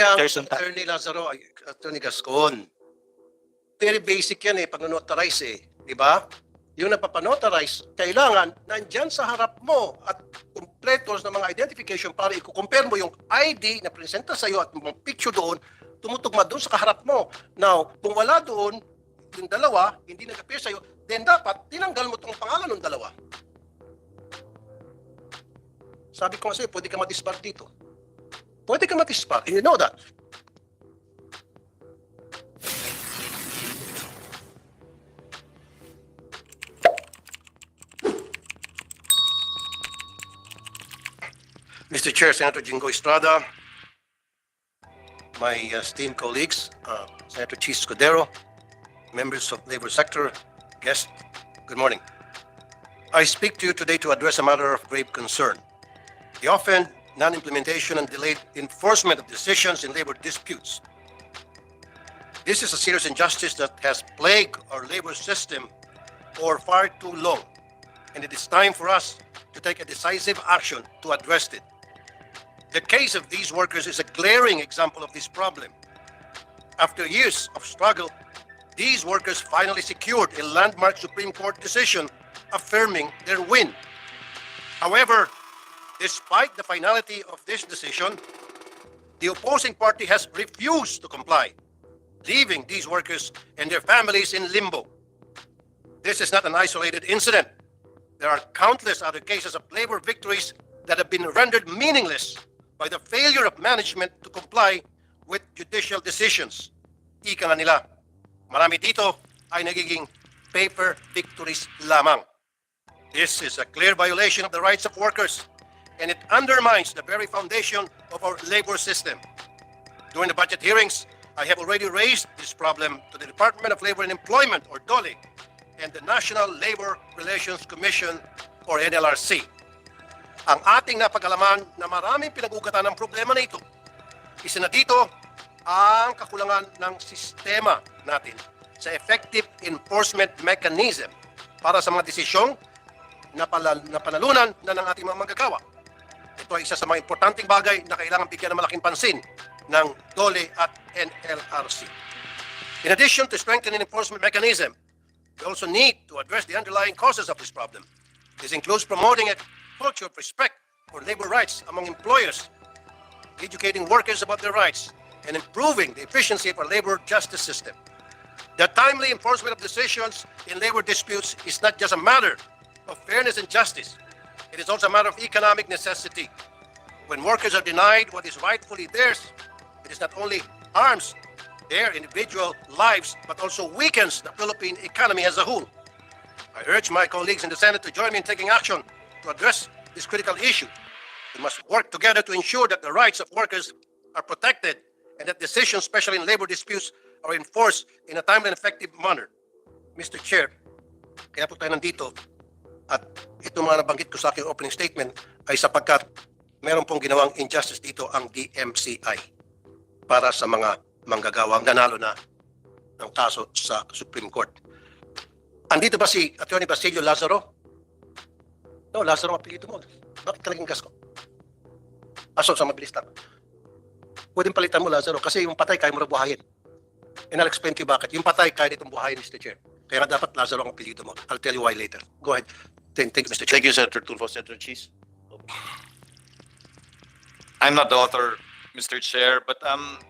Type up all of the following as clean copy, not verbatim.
There's some time. Attorney Lazaro, Attorney Gascon. Very basic yan pag notarize di ba? Yung napapanotarize, kailangan nandyan sa harap mo at kumpletos ng mga identification para i-compare mo yung ID na presenta sa'yo at mga picture doon, tumutugma doon sa kaharap mo. Now, kung wala doon, yung dalawa, hindi nag-appear sa'yo, then dapat tinanggal mo itong pangalan ng dalawa. Sabi ko nga sa'yo, pwede ka ma-disbar dito. Pwede ka ma-disbar, and you know that. Mr. Chair, Senator Jingo Estrada, my esteemed colleagues, Senator Chis Escudero, members of labor sector, guests, good morning. I speak to you today to address a matter of grave concern. The often non-implementation and delayed enforcement of decisions in labor disputes. This is a serious injustice that has plagued our labor system for far too long, and it is time for us to take a decisive action to address it. The case of these workers is a glaring example of this problem. After years of struggle, these workers finally secured a landmark Supreme Court decision affirming their win. However, despite the finality of this decision, the opposing party has refused to comply, leaving these workers and their families in limbo. This is not an isolated incident. There are countless other cases of labor victories that have been rendered meaningless by the failure of management to comply with judicial decisions. Ika nga nila, marami dito ay nagiging paper victories lamang. This is a clear violation of the rights of workers, and it undermines the very foundation of our labor system. During the budget hearings, I have already raised this problem to the Department of Labor and Employment, or DOLE, and the National Labor Relations Commission, or NLRC. Ang ating napag-alaman na maraming pinag-ugatan ng problema na ito. Isa na dito ang kakulangan ng sistema natin sa effective enforcement mechanism para sa mga desisyong na panalunan na ng ating mga manggagawa. Ito ay isa sa mga importanteng bagay na kailangan bigyan ng malaking pansin ng DOLE at NLRC. In addition to strengthening enforcement mechanism, we also need to address the underlying causes of this problem. This includes promoting a culture of respect for labor rights among employers, educating workers about their rights, and improving the efficiency of our labor justice system. The timely enforcement of decisions in labor disputes is not just a matter of fairness and justice. It is also a matter of economic necessity. When workers are denied what is rightfully theirs, it is not only harms their individual lives, but also weakens the Philippine economy as a whole. I urge my colleagues in the Senate to join me in taking action to address this critical issue. We must work together to ensure that the rights of workers are protected and that decisions, especially in labor disputes, are enforced in a timely and effective manner. Mr. Chair, kaya po tayo nandito at itong mga nabanggit ko sa aking opening statement ay sapagkat meron pong ginawang injustice dito ang DMCI para sa mga manggagawang nanalo na ng kaso sa Supreme Court. Andito ba si Atty. Basilio Lazaro? No, Lazaro ang apelyido mo. Bakit talagang Gasco? Aso sa mabilis lang. Pwedeng palitan mo, Lazaro, kasi yung patay kaya mo na buhayin. And I'll explain to you bakit. Yung patay kaya itong buhayin, Mr. Chair. Kaya nga dapat Lazaro ang apelyido mo. I'll tell you why later. Go ahead. Thank you, Mr. Chair. Thank you, Senator Tulfo. Senator Chis. I'm not the author, Mr. Chair, but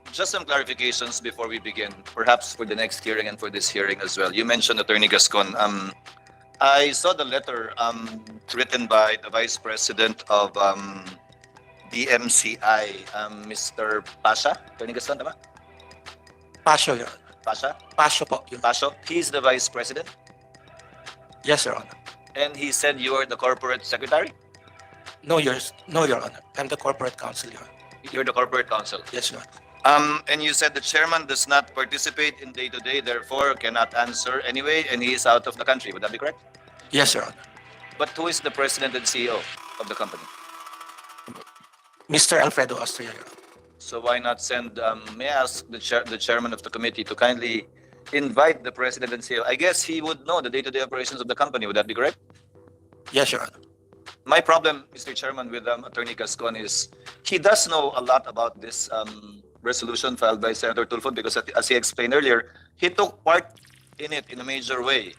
just some clarifications before we begin, perhaps for the next hearing and for this hearing as well. You mentioned Attorney Gascon. I saw the letter written by the Vice President of DMCI, Mr. Pasha. Attorney Gascon, tama? Pasho, Your Honor. Pasha? Pasho po. Your Honor. Pasho? He's the Vice President? Yes, Your Honor. And he said you are the Corporate Secretary? No, Your Honor. I'm the Corporate Counsel, Your Honor. You're the Corporate Counsel? Yes, Your Honor. And you said the chairman does not participate in day-to-day, therefore cannot answer anyway, and he is out of the country. Would that be correct? Yes, Your Honor. But who is the president and CEO of the company? Mr. Alfredo Austria, Your Honor. So why not send, may I ask the chairman of the committee to kindly invite the president and CEO? I guess he would know the day-to-day operations of the company. Would that be correct? Yes, Your Honor. My problem, Mr. Chairman, with Attorney Gascon is he does know a lot about this resolution filed by Senator Tulfo because as he explained earlier, he took part in it in a major way.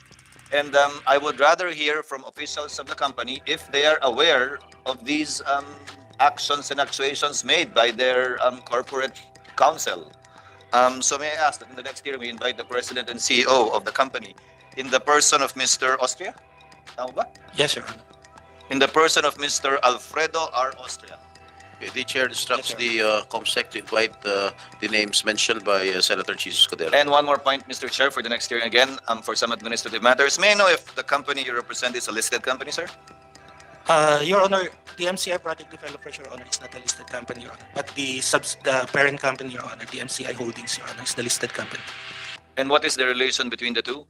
And I would rather hear from officials of the company if they are aware of these actions and actuations made by their corporate counsel. So may I ask that in the next hearing we invite the president and CEO of the company in the person of Mr. Austria? Tama ba? Yes, Your Honor. In the person of Mr. Alfredo R. Austria. The chair instructs Yes, the COMSEC to invite the names mentioned by Senator Jesus Codero. And one more point, Mr. Chair, for the next hearing again, for some administrative matters. May I know if the company you represent is a listed company, sir? Your Honor, the MCI Project Developers, Your Honor, is not a listed company, Your Honor. But the parent company, Your Honor, the MCI Holdings, Your Honor, is the listed company. And what is the relation between the two?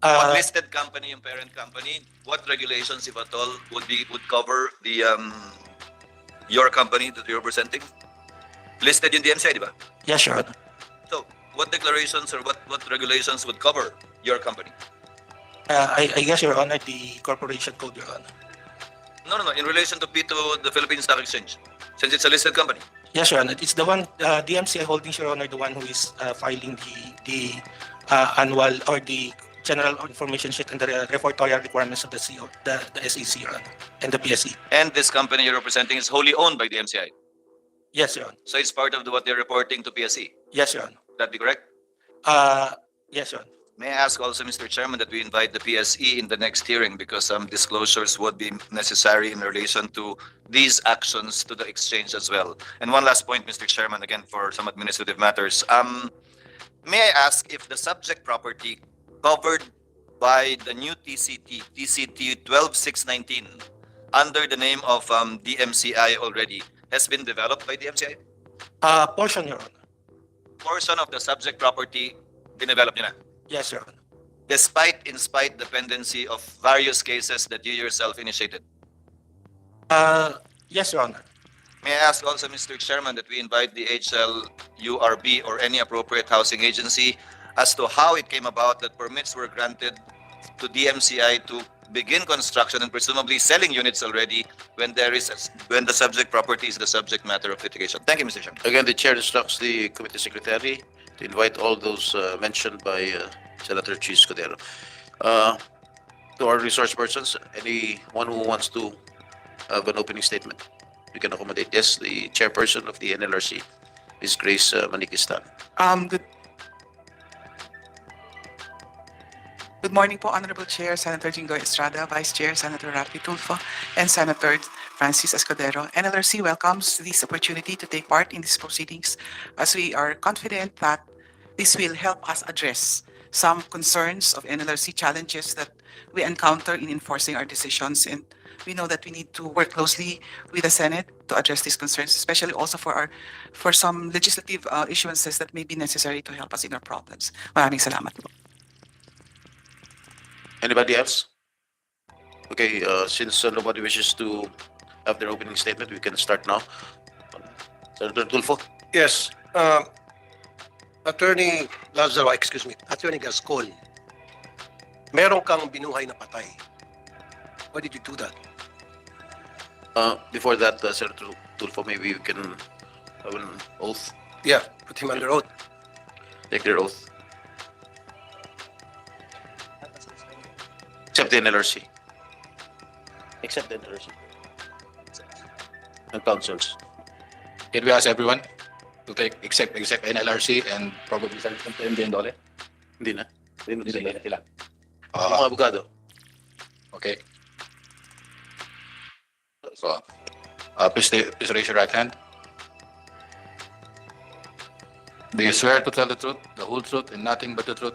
What Uh, listed company yung parent company? What regulations, if at all, would cover the your company that you're representing? Listed in the MCI, di ba? yes, Your Honor. So, what declarations or what regulations would cover your company? I guess, Your Honor, the corporation code, Your Honor. No, in relation to the Philippine Stock Exchange, since it's a listed company. Yes, Your Honor. It's the one, the MCI Holdings, Your Honor, the one who is filing the annual or the general information sheet and the reportorial requirements of the CO, the SEC, Your Honor, and the PSE. And this company you're representing is wholly owned by the MCI. Yes, Your Honor. So it's part of what they're reporting to PSE. Yes, Your Honor. That be correct? Yes, Your Honor. May I ask also, Mr. Chairman, that we invite the PSE in the next hearing because some disclosures would be necessary in relation to these actions to the exchange as well. And one last point, Mr. Chairman, again for some administrative matters. May I ask if the subject property covered by the new TCT 12619 under the name of DMCI already has been developed by DMCI? Portion, Your Honor. Portion of the subject property dinevelop nyo na? Yes, Your Honor. In spite the pendency of various cases that you yourself initiated. Yes, Your Honor. May I ask also, Mr. Chairman, that we invite the HLURB or any appropriate housing agency as to how it came about that permits were granted to DMCI to begin construction and presumably selling units already when the subject property is the subject matter of litigation. Thank you, Mr. Chairman. Again, the chair instructs the committee secretary to invite all those mentioned by Senator Jesus Codero. To our resource persons, anyone who wants to have an opening statement, we can accommodate. Yes, the chairperson of the NLRC, Ms. Grace Manikistan. Good morning po, Honorable Chair, Senator Jingo Estrada, Vice Chair, Senator Rapi Tulfo, and Senator Francis Escudero. NLRC welcomes this opportunity to take part in these proceedings as we are confident that this will help us address some concerns of NLRC challenges that we encounter in enforcing our decisions. And we know that we need to work closely with the Senate to address these concerns, especially also for some legislative issuances that may be necessary to help us in our problems. Maraming salamat po. Anybody else? Okay, since nobody wishes to have their opening statement, we can start now. Senator Tulfo? Yes. Attorney Lazaro, excuse me, Attorney Gascon, meron kang binuhay na patay. Why did you do that? Before that, Senator Tulfo, maybe we can have an oath. Yeah, put him under oath. Take their oath. Except the NLRC. Except the NLRC. And councils. Can we ask everyone to take except NLRC and probably Sergeant MD and Dole? Hindi na. Hindi na. Sila. Mga abogado. Okay. So, please raise your right hand. Do you swear to tell the truth, the whole truth, and nothing but the truth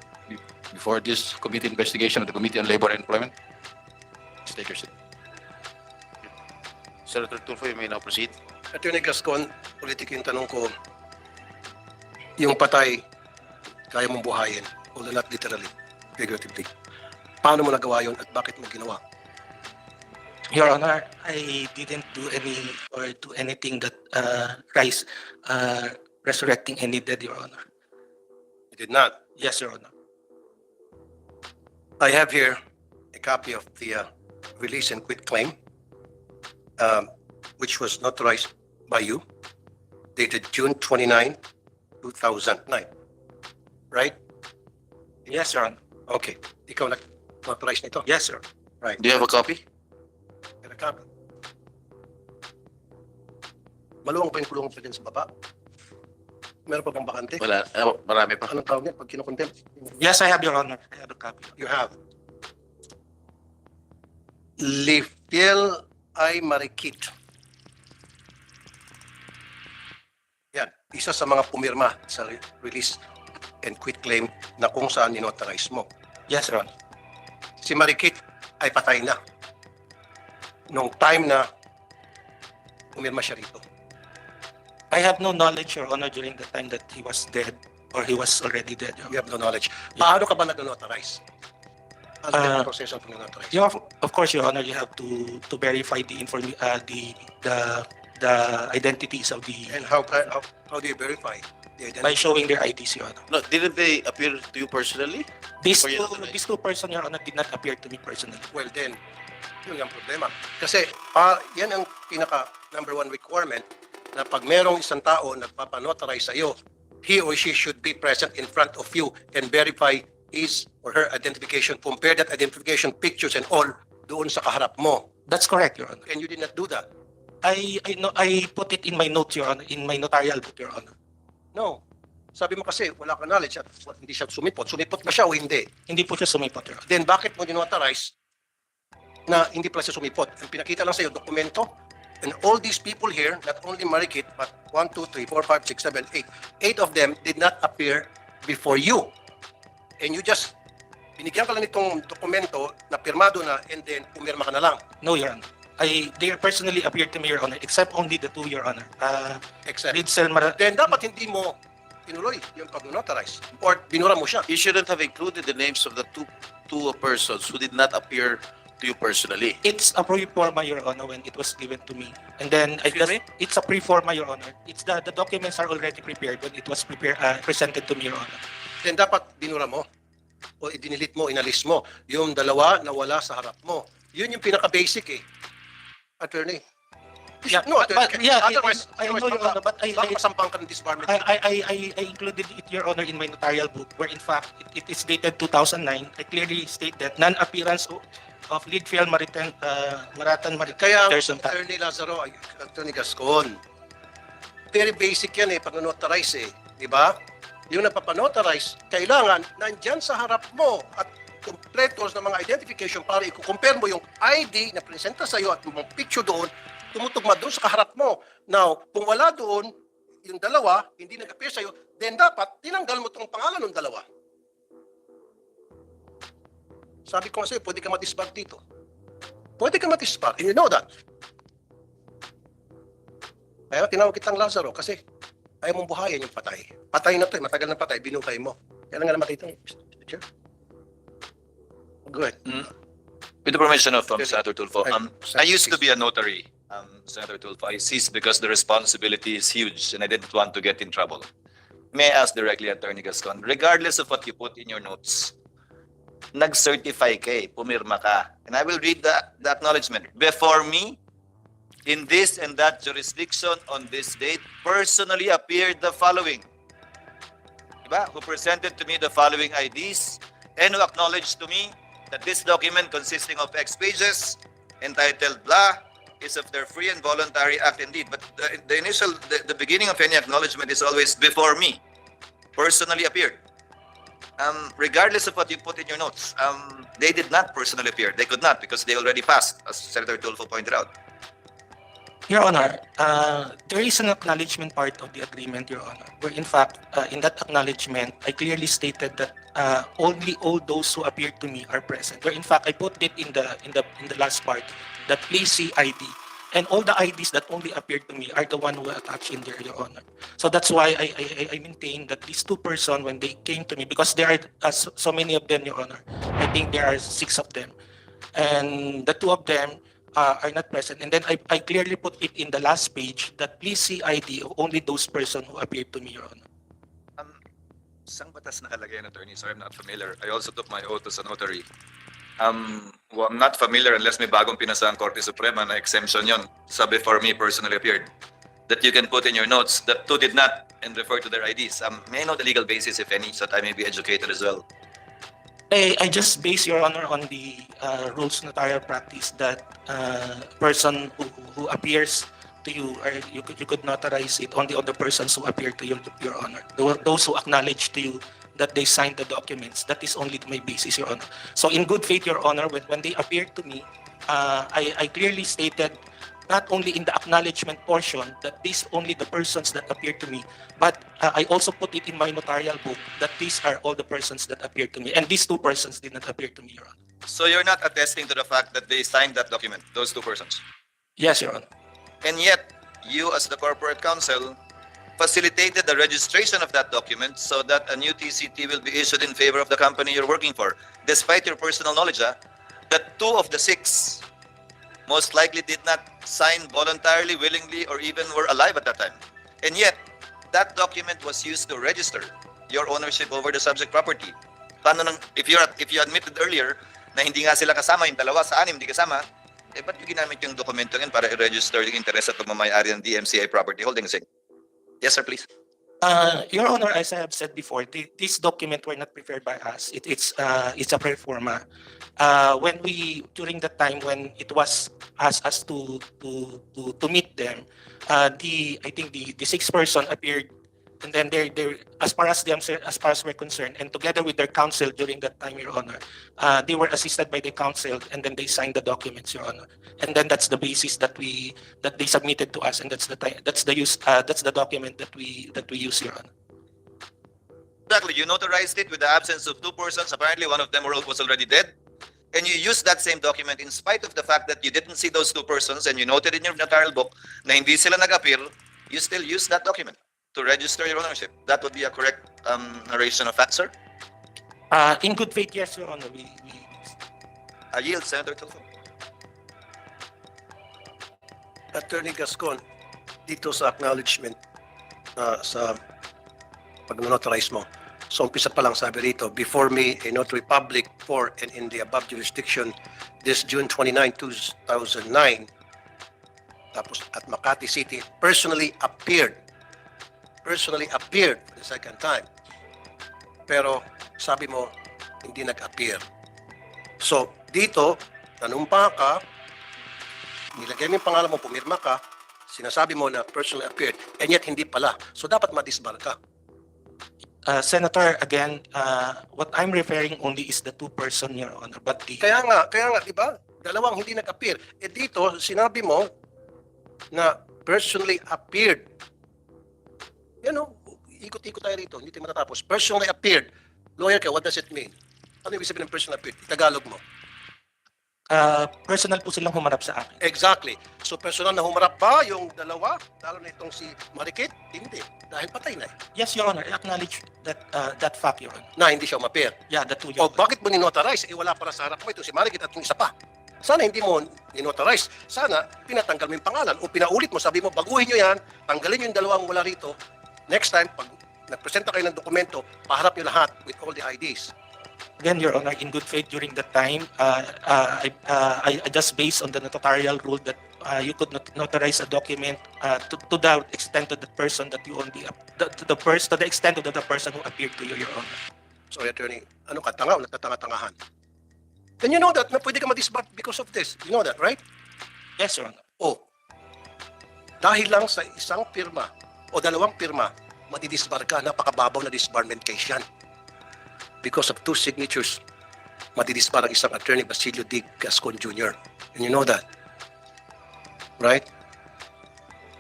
before this committee investigation of the Committee on Labor and Employment? Please take your seat. Senator Tulfo, you may now proceed. Attorney Gascon, politiko yung tanong ko, yung patay, kaya mong buhayin, although not literally, figuratively. Paano mo nagawa yun at bakit mo ginawa? Your Honor, I didn't do anything that resurrecting any dead, Your Honor. You did not. Yes, Your Honor. I have here a copy of the release and quit claim, which was notarized by you, dated June 29, 2009. Right? Yes, Your Honor. Okay. Ikaw nag-authorize nito. Yes, sir. Right. Do you have a copy? Get a copy. Maluwang pa yung kulungan pa din sa baba. Meron pa bang bakante? Wala. Marami pa. Anong tawag niya pag kinukontempt? Yes, I have, Your Honor. I have a copy. You have. Lifiel ay Marikit. Yan. Isa sa mga pumirma sa release and quit claim na kung saan inauthorize mo. Yes, Your Honor. Si Marikit ay patay na. Nung time na pumirma siya rito. I have no knowledge, Your Honor, during the time that he was dead or he was already dead, Your You Honor. have no knowledge. Paano ka ba nag-authorize? Ano yung proseso ng authorize? Of course, Your Honor, you have to verify the the identities of the And how do you verify the by identity? showing their IDs, Your Honor. No, didn't they appear to you personally? These Or you two, don't know. these two persons, Your Honor, did not appear to me personally. Well then, yun yung problema. Kasi yan ang pinaka number one requirement na pag merong isang tao nagpapanotarize sa iyo, he or she should be present in front of you and verify his or her identification. Compare that identification pictures and all doon sa kaharap mo. That's correct, Your Honor. And you did not do that. I put it in my notes, Your Honor, in my notarial book, Your Honor. No. Sabi mo kasi wala ka knowledge at hindi siya sumipot. Sumipot ba siya o hindi? Hindi po siya sumipot, Your Honor. Then bakit mo dinotarize na hindi pala siya sumipot? Ang pinakita lang sa iyo, dokumento. And all these people here, not only Marikit, but 1, 2, 3, 4, 5, 6, 7, 8. 8 of them did not appear before you. And you just, binigyan ka lang itong dokumento na pirmado na and then pumirma ka na lang. No, Your Honor. They personally appeared to me, Your Honor, except only the two, Your Honor. Except. Then Then dapat hindi mo tinuloy yung pag-notarize or binura mo siya. You shouldn't have included the names of the two persons who did not appear to you personally. it's a pre-forma, Your Honor, when it was given to me. And then Excuse me? it's a pre-forma, Your Honor. It's the documents are already prepared when it was presented to me, Your Honor. Then dapat binura mo o idinilit mo, inalis mo. Yung dalawa na wala sa harap mo. Yun yung pinaka-basic eh. Attorney. Yeah, No, but attorney. yeah, Otherwise, I know, Your Honor, but baka masampang ka ng disbarment. I included it, Your Honor, in my notarial book, where in fact it is dated 2009. I clearly state that non-appearance of lead field Maratan Kaya, person. Attorney Lazaro, Attorney Gascon, very basic yan eh, pag-notarize eh. Di ba? Yung napapanotarize, kailangan nandyan sa harap mo at completos ng mga identification para i-compare mo yung ID na presenta sa iyo at yung picture doon, tumutugma doon sa kaharap mo. Now, kung wala doon, yung dalawa, hindi nag-appear sa iyo, then dapat tinanggal mo itong pangalan ng dalawa. Sabi ko nga sa'yo, pwede ka matisbar dito. Pwede ka matisbar, and you know that. Kaya tinawag kitang Lazaro kasi ayaw mong buhayin yung patay. Patay na to, matagal na patay, binukay mo. Kaya nga namatay ito, Mr. Chair. Go ahead. With the permission of Senator Tulfo, I used to Please. be a notary, Senator Tulfo. I ceased because the responsibility is huge and I didn't want to get in trouble. May I ask directly, Attorney Gascon, regardless of what you put in your notes, nag-certify ka eh, pumirma ka. And I will read the acknowledgement. Before me, in this and that jurisdiction on this date, personally appeared the following. Diba? Who presented to me the following IDs and who acknowledged to me that this document consisting of X pages entitled blah is of their free and voluntary act indeed. But the beginning of any acknowledgement is always before me, personally appeared. Regardless of what you put in your notes, they did not personally appear. They could not because they already passed, as Senator Tulfo pointed out. Your Honor, there is an acknowledgement part of the agreement, Your Honor, where in fact, in that acknowledgement, I clearly stated that only all those who appeared to me are present. Where in fact, I put it in the last part that please see ID, and all the IDs that only appeared to me are the one who were attached in there, Your Honor. So that's why I maintain that these two persons, when they came to me, because there are so many of them, Your Honor, I think there are 6 of them, and the 2 of them are not present. And then I clearly put it in the last page that please see ID of only those persons who appeared to me, Your Honor. Sang batas nakalagay yan, attorney? Sorry, I'm not familiar. I also took my oath as a notary. Well, I'm not familiar unless may bagong pinasa ang Korte Suprema na exemption yon sa before me personally appeared. that you can put in your notes that two did not and refer to their IDs? May I know the legal basis, if any, so that I may be educated as well? I just base, Your Honor, on the rules notarial practice that person who appears to you, or you could notarize it only on the persons who appear to you, Your Honor. Those who acknowledge to you that they signed the documents, that is only my basis, Your Honor. So in good faith, Your Honor, when they appeared to me, I clearly stated not only in the acknowledgement portion that these only the persons that appeared to me, but I also put it in my notarial book that these are all the persons that appeared to me, and these two persons did not appear to me, Your Honor. So you're not attesting to the fact that they signed that document, those two persons? Yes, Your Honor. And yet, you as the corporate counsel facilitated the registration of that document so that a new TCT will be issued in favor of the company you're working for, despite your personal knowledge that two of the six most likely did not sign voluntarily, willingly, or even were alive at that time. And yet, that document was used to register your ownership over the subject property. Paano nang, if you admitted earlier na hindi nga sila kasama, yung dalawa sa anim hindi kasama, eh ba't yung ginamit yung dokumento yun para i-register yung interest at pagmamayari ng DMCI Property Holdings? Yes, sir, please. Your Honor, as I have said before, this document were not prepared by us. It's a pro forma. When we during the time when it was asked us to meet them, I think the sixth person appeared, and then they as far as we're concerned, and together with their counsel during that time, Your Honor, they were assisted by the counsel, and then they signed the documents, Your Honor. And then that's the basis that they submitted to us, and that's the document that we use, Your Honor. Exactly, you notarized it with the absence of two persons. Apparently, one of them was already dead. And you used that same document in spite of the fact that you didn't see those two persons and you noted in your notarial book na hindi sila nag-appear, you still use that document to register your ownership. That would be a correct narration of facts, sir? In good faith, yes, Your Honor. I yield, Senator Tulfo. Attorney Gascon, dito sa acknowledgement sa pag-notarize mo. So umpisa pa lang sabi rito, before me, a notary public for and in the above jurisdiction this June 29, 2009, tapos at Makati City, personally appeared for the second time. Pero sabi mo, hindi nag-appear. So dito, nanumpa ka, nilagay mo yung pangalan mo, pumirma ka, sinasabi mo na personally appeared, and yet hindi pala. So dapat madisbar ka. Senator, again, what I'm referring only is the two person, Your Honor. But Kaya nga, di ba? Dalawang hindi nag-appear. Eh dito, sinabi mo na personally appeared. Yan o, ikot-ikot tayo rito, hindi tayo matatapos. Personally appeared. Lawyer ka, what does it mean? Ano ibig sabihin ng personally appeared? Tagalog mo. personal po silang humarap sa akin. Exactly. So personal na humarap ba yung dalawa? Lalo na itong si Marikit? Hindi. Dahil patay na eh. Yes, Your Honor, I acknowledge that fact, Your Honor. Na hindi siya umapir. Yeah, the two, O Your Honor. bakit mo ninotarize? Eh wala para sa harap mo ito si Marikit at yung isa pa. Sana hindi mo ninotarize. Sana pinatanggal mo yung pangalan o pinaulit mo. Sabi mo, baguhin nyo yan, tanggalin nyo yung dalawang wala rito. Next time, pag nagpresenta kayo ng dokumento, paharap nyo lahat with all the IDs. Again, Your Honor, in good faith during that time, I just based on the notarial rule that you could not notarize a document to the extent of the person that you only to the extent of the person who appeared to you, Your Honor. Sorry, attorney. Ano ka, tanga o nagtatanga-tangahan? Then you know that na pwede ka ma-disbar because of this. You know that, right? Yes, Your Honor. Oh, dahil lang sa isang pirma o dalawang pirma, madidisbar ka, napakababaw na disbarment case yan. Because of two signatures, madidisbar ang isang attorney, Basilio D. Gascon Jr. And you know that. Right?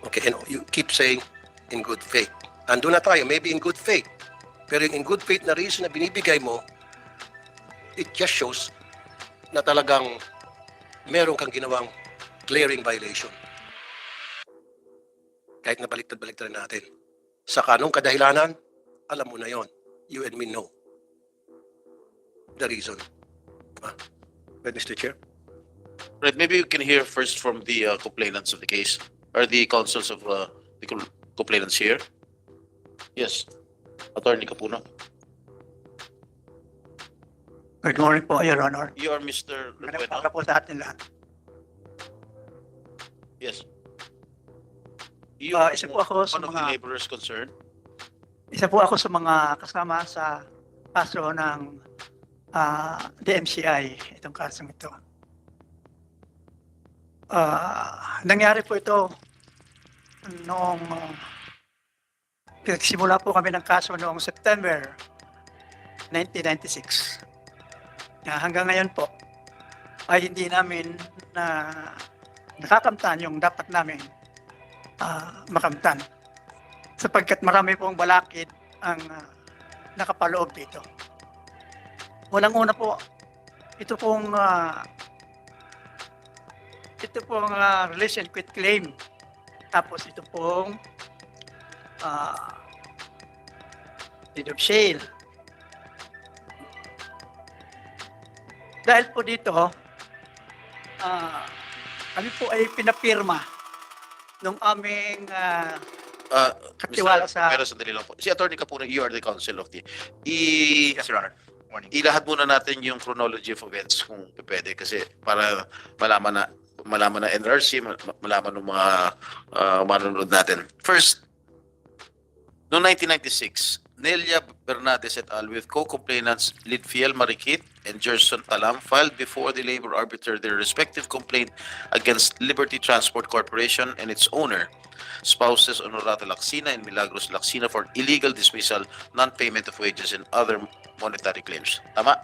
Okay, and you keep saying, in good faith. Ando na tayo, maybe in good faith. Pero yung in good faith na reason na binibigay mo, it just shows na talagang meron kang ginawang glaring violation. Kahit na baliktad-baliktad natin. Sa kanong kadahilanan, alam mo na yon. You and me know the reason. Right, Mr. Chair? Right, maybe you can hear first from the complainants of the case, or the counsels of the complainants here. Yes, Attorney Capuno. Good morning po, Your Honor. You are Mr. Magandang Lupueno? umaga po sa atin lahat. Yes. You, Isa po ako sa one of the mga laborers concerned? kasama sa kaso ng DMCI, itong kasong ito. Nangyari po ito noong nagsimula po kami ng kaso noong September 1996. Hanggang ngayon po ay hindi namin nakakamtan yung dapat namin makamtan, sapagkat marami pong balakid ang nakapaloob dito. Unang-una po, ito pong release and quit claim. Tapos ito pong deed of sale. Dahil po dito, kami po ay pinapirma nung aming katiwala sa... Pero sandali lang po. Si Attorney Capuna, you are the counsel of the... Yes, Your Honor. Morning. Ilahad muna natin yung chronology of events kung pwede kasi para malaman na NRC, malaman ng mga manonood natin. First, noong 1996, Nelia Bernades et al. With co-complainants Lidfiel Marikit and Gerson Talam filed before the labor arbiter their respective complaint against Liberty Transport Corporation and its owner, spouses Honorato Lacsina and Milagros Lacsina, for illegal dismissal, non-payment of wages, and other monetary claims. Tama?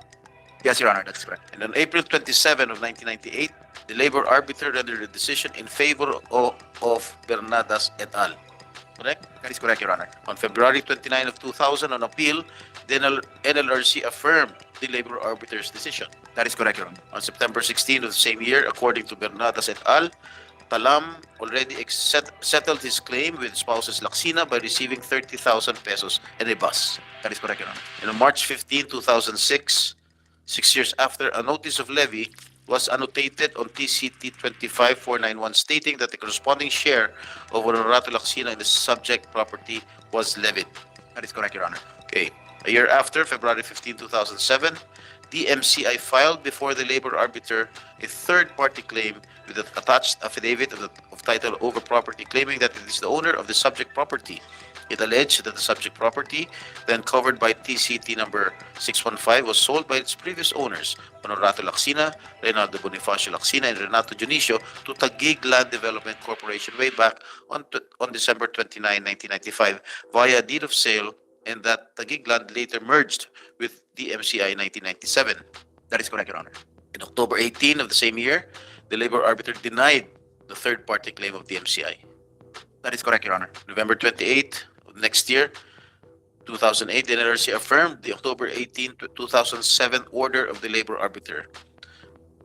Yes, Your Honor, that's correct. And on April 27 of 1998, the labor arbiter rendered a decision in favor of Bernadas et al. Correct? That is correct, Your Honor. On February 29 of 2000, on appeal, the NLRC affirmed the labor arbiter's decision. That is correct, Your Honor. On September 16 of the same year, according to Bernadas et al., Talam already settled his claim with spouses Lacsina by receiving 30,000 pesos and a bus. That is correct, Your Honor. And on March 15, 2006, 6 years after, a notice of levy was annotated on TCT 25491 stating that the corresponding share of Honorato Lacsina in the subject property was levied. That is correct, Your Honor. Okay. A year after, February 15, 2007, DMCI filed before the labor arbiter a third-party claim with an attached affidavit of title over property claiming that it is the owner of the subject property. It alleged that the subject property, then covered by TCT number 615, was sold by its previous owners, Honorato Lacsina, Reynaldo Bonifacio Lacsina, and Renato Dionisio, to Taguig Land Development Corporation way back on December 29, 1995, via deed of sale, and that Taguig Land later merged with DMCI in 1997. That is correct, Your Honor. In October 18 of the same year, the labor arbiter denied the third-party claim of DMCI. That is correct, Your Honor. November 28 of next year, 2008, the NLRC affirmed the October 18, 2007 order of the labor arbiter.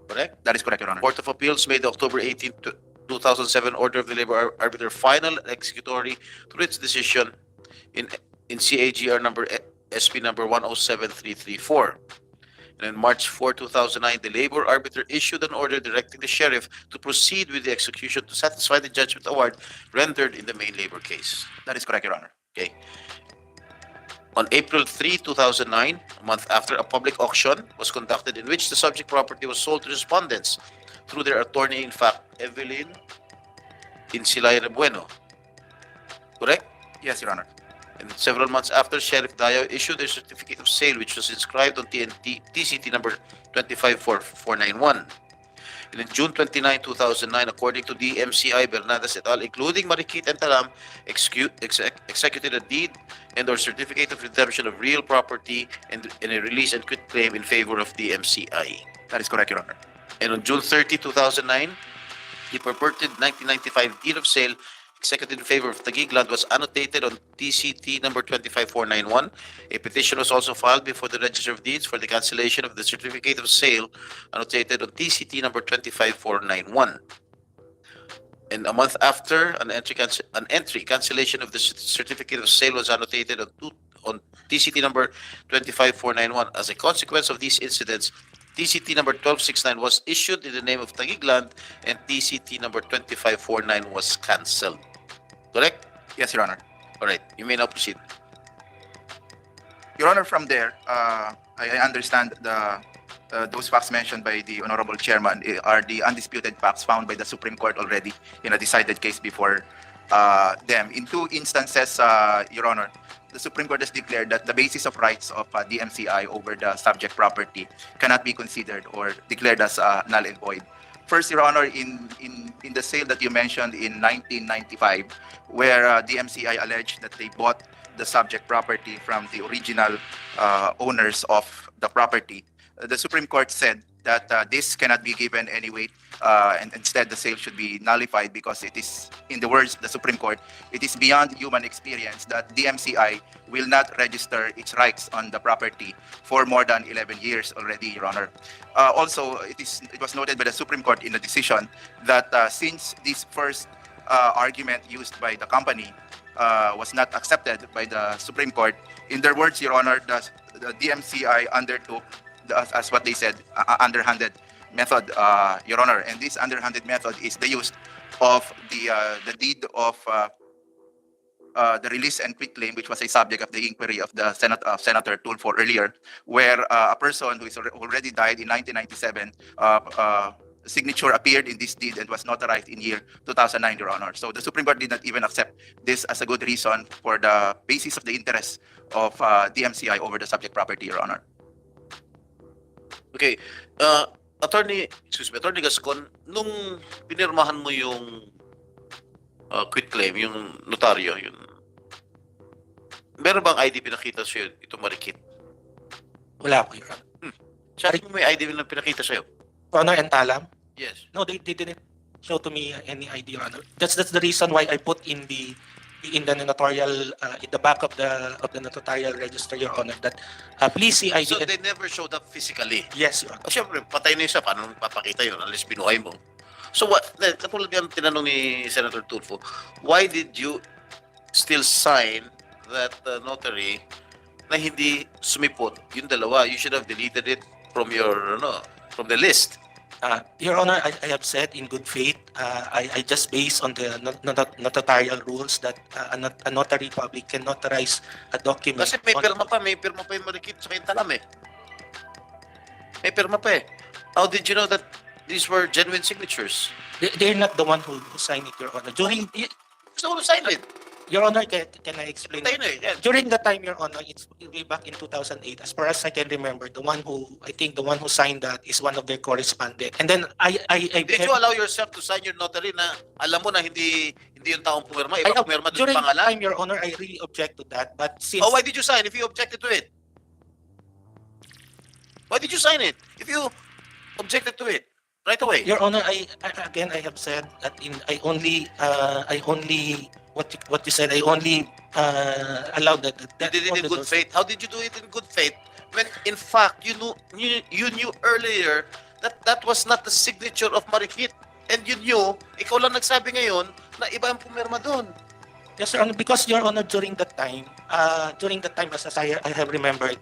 Correct? That is correct, Your Honor. Court of Appeals made the October 18, 2007 order of the labor arbiter final and executory through its decision in CAGR number SP number 107334. And on March 4, 2009, the labor arbiter issued an order directing the sheriff to proceed with the execution to satisfy the judgment award rendered in the main labor case. That is correct, Your Honor. Okay. On April 3, 2009, a month after, a public auction was conducted in which the subject property was sold to respondents through their attorney, in fact, Evelyn Insilaire Bueno. Correct? Yes, Your Honor. And several months after, Sheriff Dayo issued a certificate of sale which was inscribed on TCT number 25491. And in June 29, 2009, according to DMCI, Bernades et al., including Marikit and Talam, executed a deed and/or certificate of redemption of real property and a release and quit claim in favor of DMCI. That is correct, Your Honor. And on June 30, 2009, the purported 1995 deed of sale executed in favor of Taguig Land was annotated on TCT number 25491. A petition was also filed before the Register of Deeds for the cancellation of the certificate of sale annotated on TCT number 25491. And a month after, an entry cancellation of the certificate of sale was annotated on TCT number 25491. As a consequence of these incidents, TCT number 1269 was issued in the name of Taguig Land and TCT number 2549 was cancelled. Correct? Yes, Your Honor. All right. You may now proceed. Your Honor, from there, I understand those facts mentioned by the Honorable Chairman are the undisputed facts found by the Supreme Court already in a decided case before them. In two instances, Your Honor, the Supreme Court has declared that the basis of rights of DMCI over the subject property cannot be considered or declared as null and void. First, Your Honor, in the sale that you mentioned in 1995, where DMCI alleged that they bought the subject property from the original owners of the property, the Supreme Court said that this cannot be given any weight, and instead the sale should be nullified because it is, in the words of the Supreme Court, it is beyond human experience that DMCI will not register its rights on the property for more than 11 years already, Your Honor. Also, it was noted by the Supreme Court in the decision that since this first argument used by the company was not accepted by the Supreme Court, in their words, Your Honor, the DMCI undertook, as what they said, underhanded method, Your Honor. And this underhanded method is the use of the deed of the release and quit claim, which was a subject of the inquiry of the Senator Tulfo earlier, where a person who is already died in 1997, signature appeared in this deed and was notarized in year 2009, Your Honor. So the Supreme Court did not even accept this as a good reason for the basis of the interest of DMCI over the subject property, Your Honor. Okay. Attorney Gascon, nung pinirmahan mo yung quit claim, yung notaryo, yun, meron bang ID pinakita sa'yo ito marikit? Wala po, Your Honor. Sabi mo may ID na pinakita sa'yo? Your Honor, and Talam? Yes. No, they didn't show to me any ID, Your Honor. That's the reason why I put in the notarial, in the back of the notarial register, Your Honor, that please see ID. So they never showed up physically? Yes, Your Honor. O siyempre, patay na isa, paano papakita yun unless binuhay mo? So what, katulad yung tinanong ni Senator Tulfo, why did you still sign that notary na hindi sumipot yung dalawa? You should have deleted it from your, from the list. Your Honor, I have said in good faith, I just based on the notarial rules that a notary public can notarize a document. Kasi may pirma pa yung marikit sa kayong talam eh. May pirma pa eh. How did you know that these were genuine signatures? They're not the one who signed it, Your Honor. So who signed it? Your Honor, can I explain? Patay na eh. Yan. During the time, Your Honor, it's way back in 2008. As far as I can remember, the one who signed that is one of their correspondent. And then Did you allow yourself to sign your notary na alam mo na hindi yung taong pumirma, iba pumirma doon during sa the pangalan? time, Your Honor, I really object to that. But since Oh, why did you sign if you objected to it? Why did you sign it if you objected to it right away? Your Honor, I have said that what you said, I only allowed that. You did it in good faith. How did you do it in good faith when in fact you knew earlier that that was not the signature of Marikit, and you knew, ikaw lang nagsabi ngayon na iba ang pumirma doon? Yes, Your Honor, because Your Honor, during that time, as I have remembered,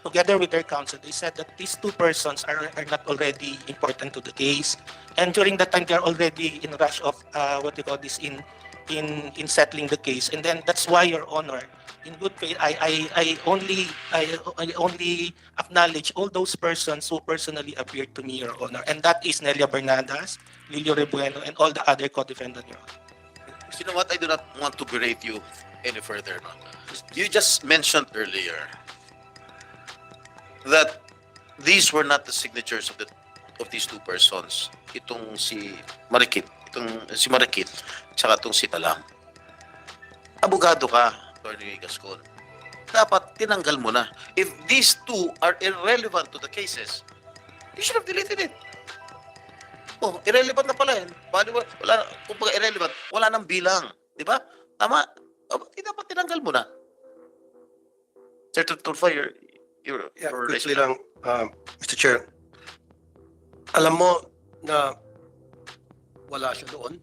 together with their counsel, they said that these two persons are not already important to the case, and during that time they are already in rush of in settling the case, and then that's why, Your Honor, in good faith, I only acknowledge all those persons who personally appeared to me, Your Honor, and that is Nelia Bernadas, Lilio Rebueno, and all the other co-defendants, Your Honor. You know what? I do not want to berate you any further. No? You just mentioned earlier that these were not the signatures of these two persons. Itong si Marikit, tsaka itong si Talam. Abogado ka, Attorney Gascon. Dapat tinanggal mo na. If these two are irrelevant to the cases, you should have deleted it. Oh, irrelevant na pala yan. Wala, kung pag irrelevant, wala nang bilang. Di ba? Tama. Dapat tinanggal mo na. Sir Tulfo, your Quickly lang, Mr. Chair. Alam mo na wala siya doon.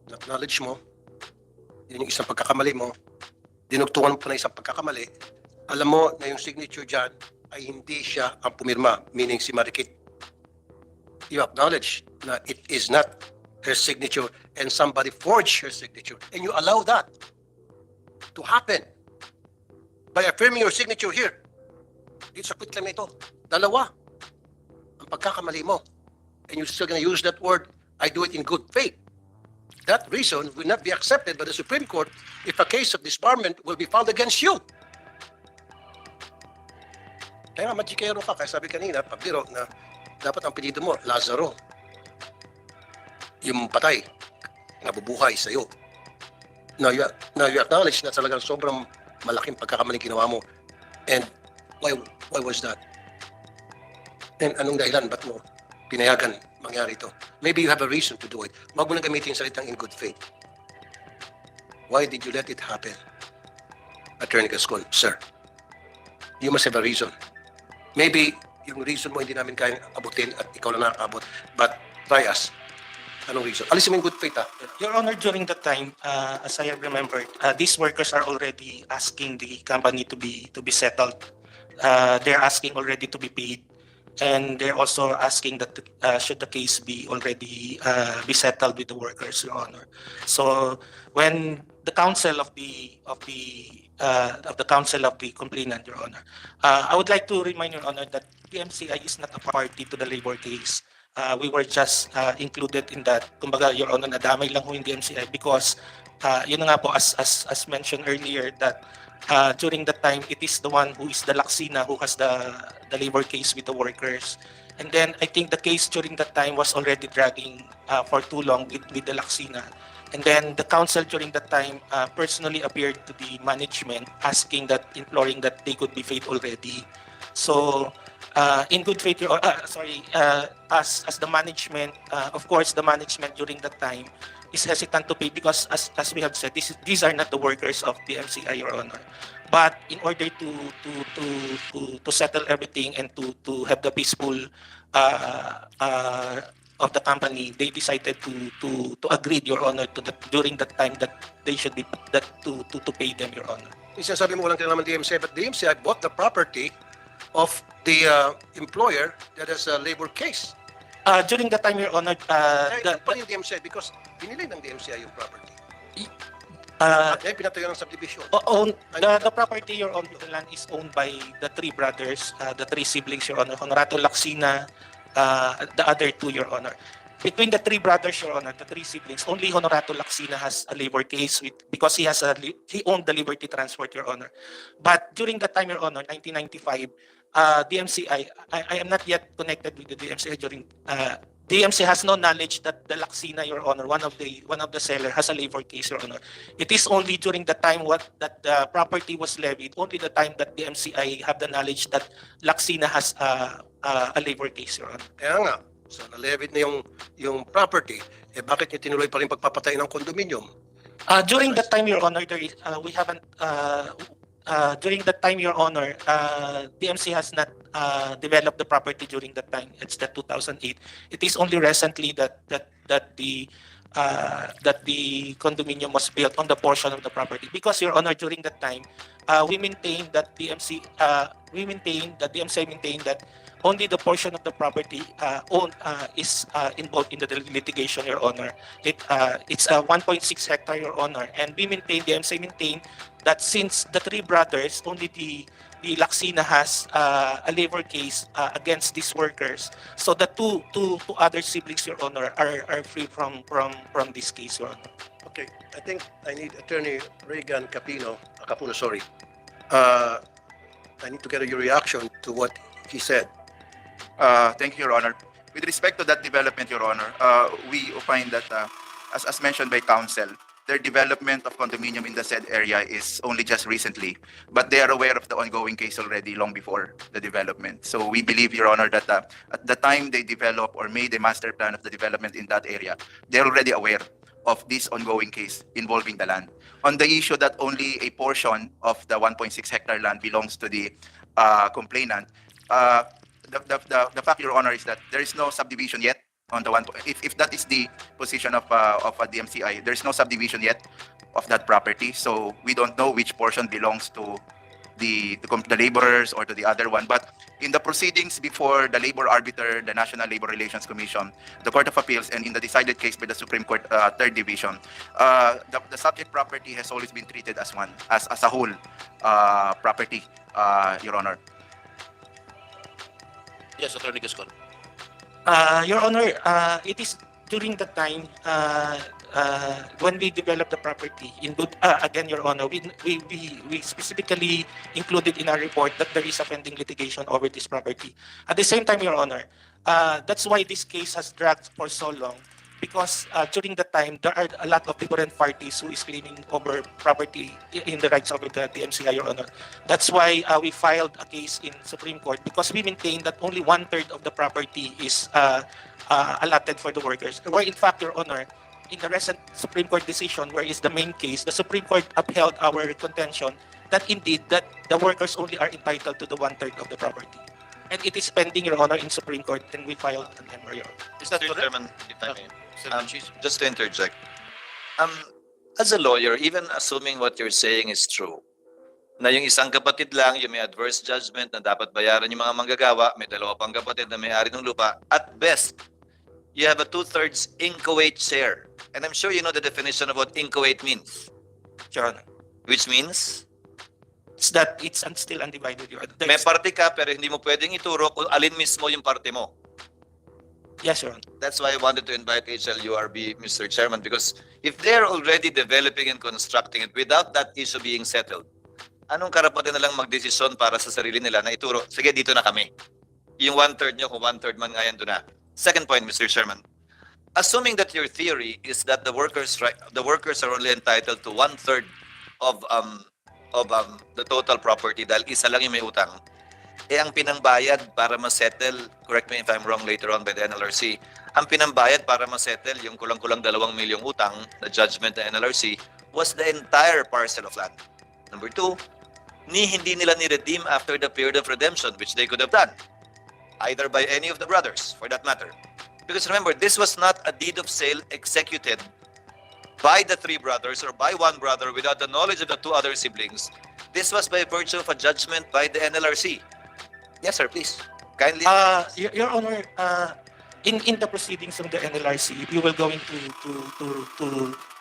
Acknowledge mo. Yun yung isang pagkakamali mo. Dinugtungan mo pa na isang pagkakamali. Alam mo na yung signature dyan ay hindi siya ang pumirma, meaning si Marikit. You acknowledge that it is not her signature and somebody forged her signature, and you allow that to happen by affirming your signature here. Dito sa quit claim na ito, dalawa ang pagkakamali mo, and you're still gonna use that word, I do it in good faith. that reason will not be accepted by the Supreme Court if a case of disbarment will be found against you. Kaya nga, magikero ka. Kaya sabi kanina, pagbiro, na dapat ang pilido mo, Lazaro. Yung patay, nabubuhay sa'yo. Now you acknowledge na talagang sobrang malaking pagkakamaling ginawa mo. And why was that? And anong dahilan? Ba't mo pinayagan mangyari ito? Maybe you have a reason to do it. Wag mo nang gamitin yung salitang in good faith. Why did you let it happen? Attorney Gascon, sir, you must have a reason. Maybe yung reason mo hindi namin kayang abutin at ikaw lang nakakabot. But try us. Anong reason? Alisin mo yung good faith, ha? Your Honor, during that time, as I have remembered, these workers are already asking the company to be settled. They're asking already to be paid, and they're also asking that should the case be already be settled with the workers, Your Honor. So when the counsel of the counsel of the complainant, Your Honor, I would like to remind Your Honor that PMCI is not a party to the labor case. We were just included in that. Kumbaga, Your Honor, nadamay lang ho yung DMCI because yun na nga po, as mentioned earlier, that during that time, it is the one who is the Laksina who has the labor case with the workers. And then I think the case during that time was already dragging for too long with the Laksina. And then the council during that time personally appeared to the management asking that, imploring that they could be paid already. So in good faith, as the management, of course, the management during that time is hesitant to pay because, as we have said, these are not the workers of the MCI, Your Honor. But in order to settle everything and to have the peaceful of the company, they decided to agree, Your Honor, during that time that they should be to pay them, Your Honor. Sabi mo walang kinalaman DMCI, but DMCI bought the property of the employer that has a labor case. During that time, Your Honor, Paano yung DMCI? Because binili ng DMCI yung property. At ngayon pinatayo ng subdivision. the property, Your Honor, the land is owned by the three brothers, the three siblings, Your Honor, Honorato Laksina, the other two, Your Honor. Between the three brothers, Your Honor, the three siblings, only Honorato Laksina has a labor case because he owned the Liberty Transport, Your Honor. But during that time, Your Honor, 1995, DMCI, I am not yet connected with the DMCI during. DMCI has no knowledge that the Laksina, Your Honor, one of the seller has a labor case, Your Honor. It is only during the time that the property was levied, only the time that DMCI have the knowledge that Laksina has a labor case, Your Honor. Kaya nga, so na-levied na yung property, bakit niya tinuloy pa rin pagpapatay ng condominium? During that time, Your Honor, we haven't. During that time, Your Honor, DMC has not developed the property during that time. It's the 2008. It is only recently that the condominium was built on the portion of the property. Because, Your Honor, during that time, we maintained that DMCI maintained that only the portion of the property owned is involved in the litigation, Your Honor. It's a 1.6 hectare, Your Honor, and DMCI maintained that since the three brothers, only the Laksina has a labor case against these workers, so the two other siblings, Your Honor, are free from this case, Your Honor. Okay, I think I need Attorney Regan Capuno, sorry. I need to get your reaction to what he said. Thank you, Your Honor. With respect to that development, Your Honor, we find that, as mentioned by counsel, their development of condominium in the said area is only just recently, but they are aware of the ongoing case already long before the development. So we believe, Your Honor, that at the time they develop or made a master plan of the development in that area, they're already aware of this ongoing case involving the land. On the issue that only a portion of the 1.6 hectare land belongs to the complainant, the fact, Your Honor, is that there is no subdivision yet on the one. If that is the position of a DMCI, there is no subdivision yet of that property. So we don't know which portion belongs to the laborers or to the other one. But in the proceedings before the labor arbiter, the National Labor Relations Commission, the Court of Appeals, and in the decided case by the Supreme Court Third Division, the subject property has always been treated as one, as a whole property, Your Honor. Yes, Attorney Gascon. Your Honor, it is during the time when we developed the property, again, Your Honor, we specifically included in our report that there is a pending litigation over this property. At the same time, Your Honor, that's why this case has dragged for so long, because during the time, there are a lot of different parties who is claiming over property in the rights of the DMCI, Your Honor. That's why we filed a case in Supreme Court, because we maintain that only 1/3 of the property is allotted for the workers. Where in fact, Your Honor, in the recent Supreme Court decision, where is the main case, the Supreme Court upheld our contention that indeed that the workers only are entitled to the 1/3 of the property. And it is pending, Your Honor, in Supreme Court, and we filed an MR, Your Honor. Is that Mr. correct? Chairman, if I may. Senator Cheese? Just to interject. As a lawyer, even assuming what you're saying is true, na yung isang kapatid lang, yung may adverse judgment na dapat bayaran yung mga manggagawa, may dalawa pang kapatid na may-ari ng lupa, at best, you have a 2/3 inchoate share. And I'm sure you know the definition of what inchoate means, Your Honor. which means It's that it's still undivided, Your Honor. may parte ka pero hindi mo pwedeng ituro kung alin mismo yung parte mo. Yes, Your Honor. That's why I wanted to invite HLURB, Mr. Chairman, because if they're already developing and constructing it without that issue being settled, anong karapatan na lang magdesisyon para sa sarili nila na ituro, sige, dito na kami. Yung 1/3 nyo, kung 1/3 man ngayon doon na. Second point, Mr. Chairman. Assuming that your theory is that the workers are only entitled to 1/3 of the total property dahil isa lang yung may utang, ang pinangbayad para ma-settle, correct me if I'm wrong later on by the NLRC, ang pinangbayad para ma-settle yung kulang-kulang 2 milyong utang na judgment ng NLRC was the entire parcel of land. Number 2, hindi nila ni-redeem after the period of redemption, which they could have done, either by any of the brothers, for that matter. Because remember, this was not a deed of sale executed by the 3 brothers or by 1 brother without the knowledge of the 2 other siblings. This was by virtue of a judgment by the NLRC. Yes, sir, please. Kindly. Your Honor, in the proceedings of the NLRC, if you will going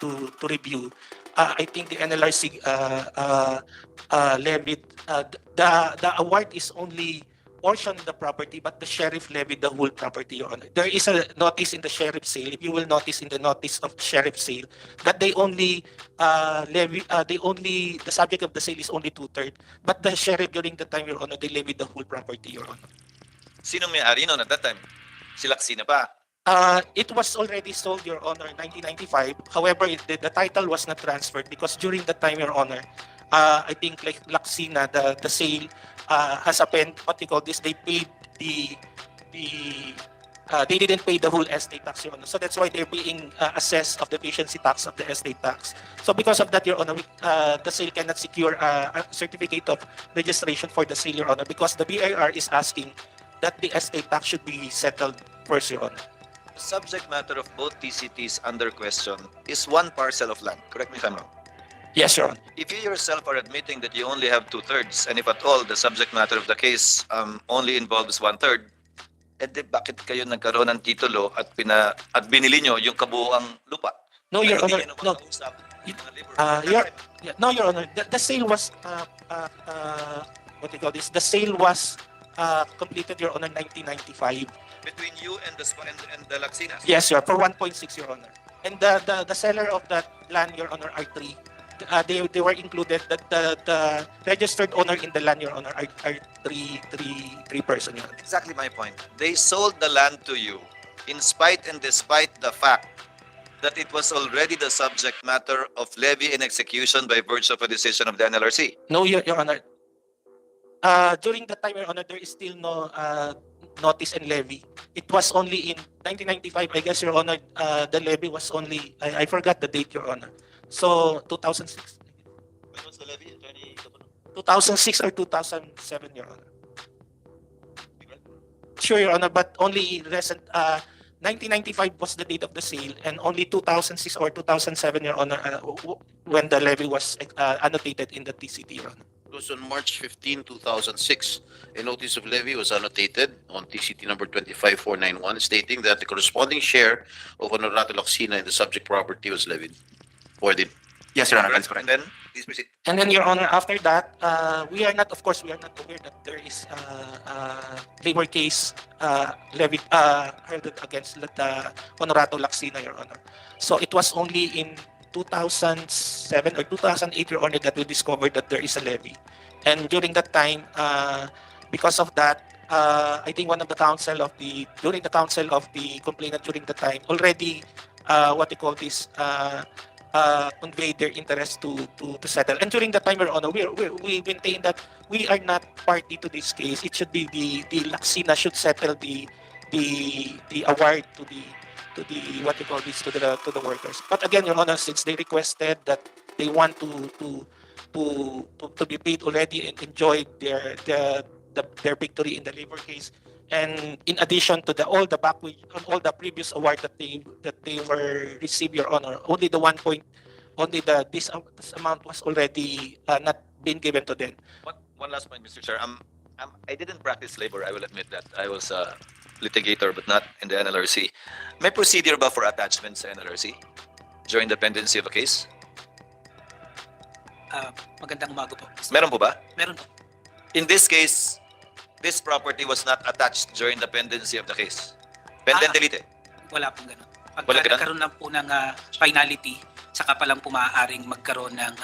to review, I think the NLRC levied the award is only portion of the property, but the sheriff levied the whole property, Your Honor. There is a notice in the sheriff sale, if you will notice in the notice of sheriff sale, that they only the subject of the sale is only 2/3, but the sheriff during the time, Your Honor, they levied the whole property, Your Honor. Sinong may-ari noon at that time? Si Laksina pa. It was already sold, Your Honor, in 1995. However, the title was not transferred because during the time, Your Honor, I think like Laksina, the sale has happened, what you call this, they paid they didn't pay the whole estate tax, Your Honor. So that's why they're being assessed of the deficiency tax of the estate tax. So because of that, Your Honor, the sale cannot secure a certificate of registration for the sale, Your Honor, because the BIR is asking that the estate tax should be settled first, Your Honor. The subject matter of both TCTs under question is 1 parcel of land. Correct me if I'm wrong. Yes, Your Honor. If you yourself are admitting that you only have 2/3, and if at all the subject matter of the case only involves 1/3, edi bakit kayo nagkaroon ng titulo at binili nyo yung kabuuang lupa? No, Your Hindi Honor. nyo No, makausap yung mga labor. no, Your Honor. The sale was what you call this? The sale was completed, Your Honor, 1995. Between you and the Laksinas. Yes, sir, for 1.6, Your Honor. And the seller of that land, Your Honor, are 3. They were included. That the registered owner in the land, Your Honor, are three person, Your Honor. Exactly my point. They sold the land to you in spite and despite the fact that it was already the subject matter of levy and execution by virtue of a decision of the NLRC. No, Your Honor. During the time, Your Honor, there is still no notice and levy. It was only in 1995, I guess, Your Honor, the levy was only, I forgot the date, Your Honor. So, 2006. When was the levy, Attorney Kapuno? 2006 or 2007, Your Honor. Sure, Your Honor, but only recent, 1995 was the date of the sale, and only 2006 or 2007, Your Honor, when the levy was annotated in the TCT, Your Honor. It was on March 15, 2006. A notice of levy was annotated on TCT number 25491 stating that the corresponding share of Honorato Laksina in the subject property was levied. Or did Yes, Your Honor, that's correct. And then, please proceed. And then, Your Honor, after that, we are not, of course, we are not aware that there is a labor case levied held against the Honorato Lacsina, Your Honor. So it was only in 2007 or 2008, Your Honor, that we discovered that there is a levy. And during that time, because of that, I think one of the counsel of the complainant during the time already what they call this conveyed their interest to settle. And during that time, Your Honor, we maintain that we are not party to this case. It should be the Lacsina should settle the award to the what you call this to the workers. But again, Your Honor, since they requested that they want to be paid already and enjoy their victory in the labor case, and in addition to all the previous award that they were received, Your Honor, only this amount was already not been given to them. One last point, Mr. Chair. I didn't practice labor. I will admit that. I was a litigator, but not in the NLRC. May procedure ba for attachment sa NLRC during the pendency of a case? Magandang umaga po. Meron po ba? Meron po. In this case, this property was not attached during the pendency of the case. Pendentility. Wala pong ganun. Pag Wala ganun? nagkaroon lang po ng finality, saka pa lang po maaaring magkaroon ng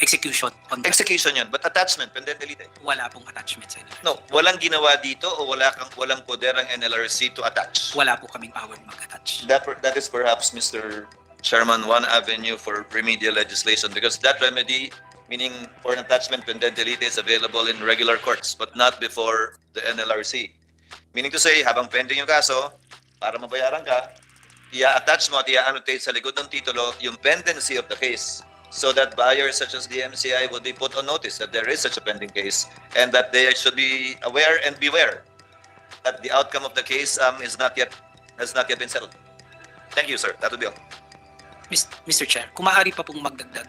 execution on that. Execution yun. But attachment, pendentility. Wala pong attachment sa inyo. No, walang ginawa dito o walang poder ang NLRC to attach. Wala po kaming power mag-attach. That is perhaps, Mr. Chairman, one avenue for remedial legislation because that remedy, meaning for an attachment pendentility, is available in regular courts but not before the NLRC. Meaning to say, habang pending yung kaso, para mabayaran ka, i-attach mo at i-annotate sa likod ng titulo yung pendency of the case so that buyers such as the MCI will be put on notice that there is such a pending case and that they should be aware and beware that the outcome of the case has not yet been settled. Thank you, sir. That would be all. Mr. Chair, kung maaari pa pong magdagdag,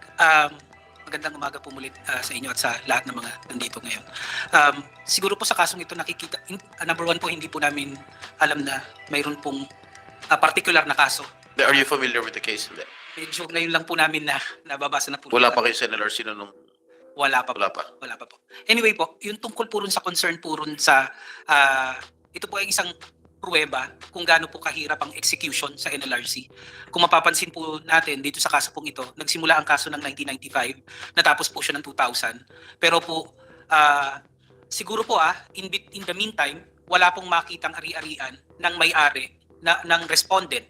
magandang umaga po mulit sa inyo at sa lahat ng mga nandito ngayon. Siguro po sa kasong ito nakikita, number one po, hindi po namin alam na mayroon pong particular na kaso. Are you familiar with the case? Hindi. Medyo ngayon lang po namin na nababasa na po. Wala pa kayo sa NLRC na nung Wala pa po. wala pa. Wala pa po. Anyway po, yung tungkol po rin sa concern po rin sa, ito po ay isang pruweba kung gaano po kahirap ang execution sa NLRC. Kung mapapansin po natin dito sa kaso pong ito, nagsimula ang kaso ng 1995, natapos po siya ng 2000. Pero po, siguro po in the meantime, wala pong makitang ari-arian ng may-ari ng respondent.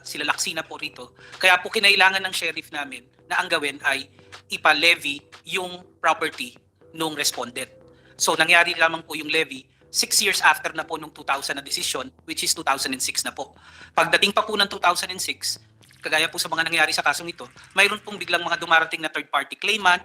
Sila Lacsina po rito. Kaya po kinailangan ng sheriff namin na ang gawin ay ipa-levy yung property nung respondent. So nangyari lamang po yung levy 6 years after na po nung 2000 na decision, which is 2006 na po. Pagdating pa po ng 2006, kagaya po sa mga nangyari sa kasong ito, mayroon pong biglang mga dumarating na third-party claimant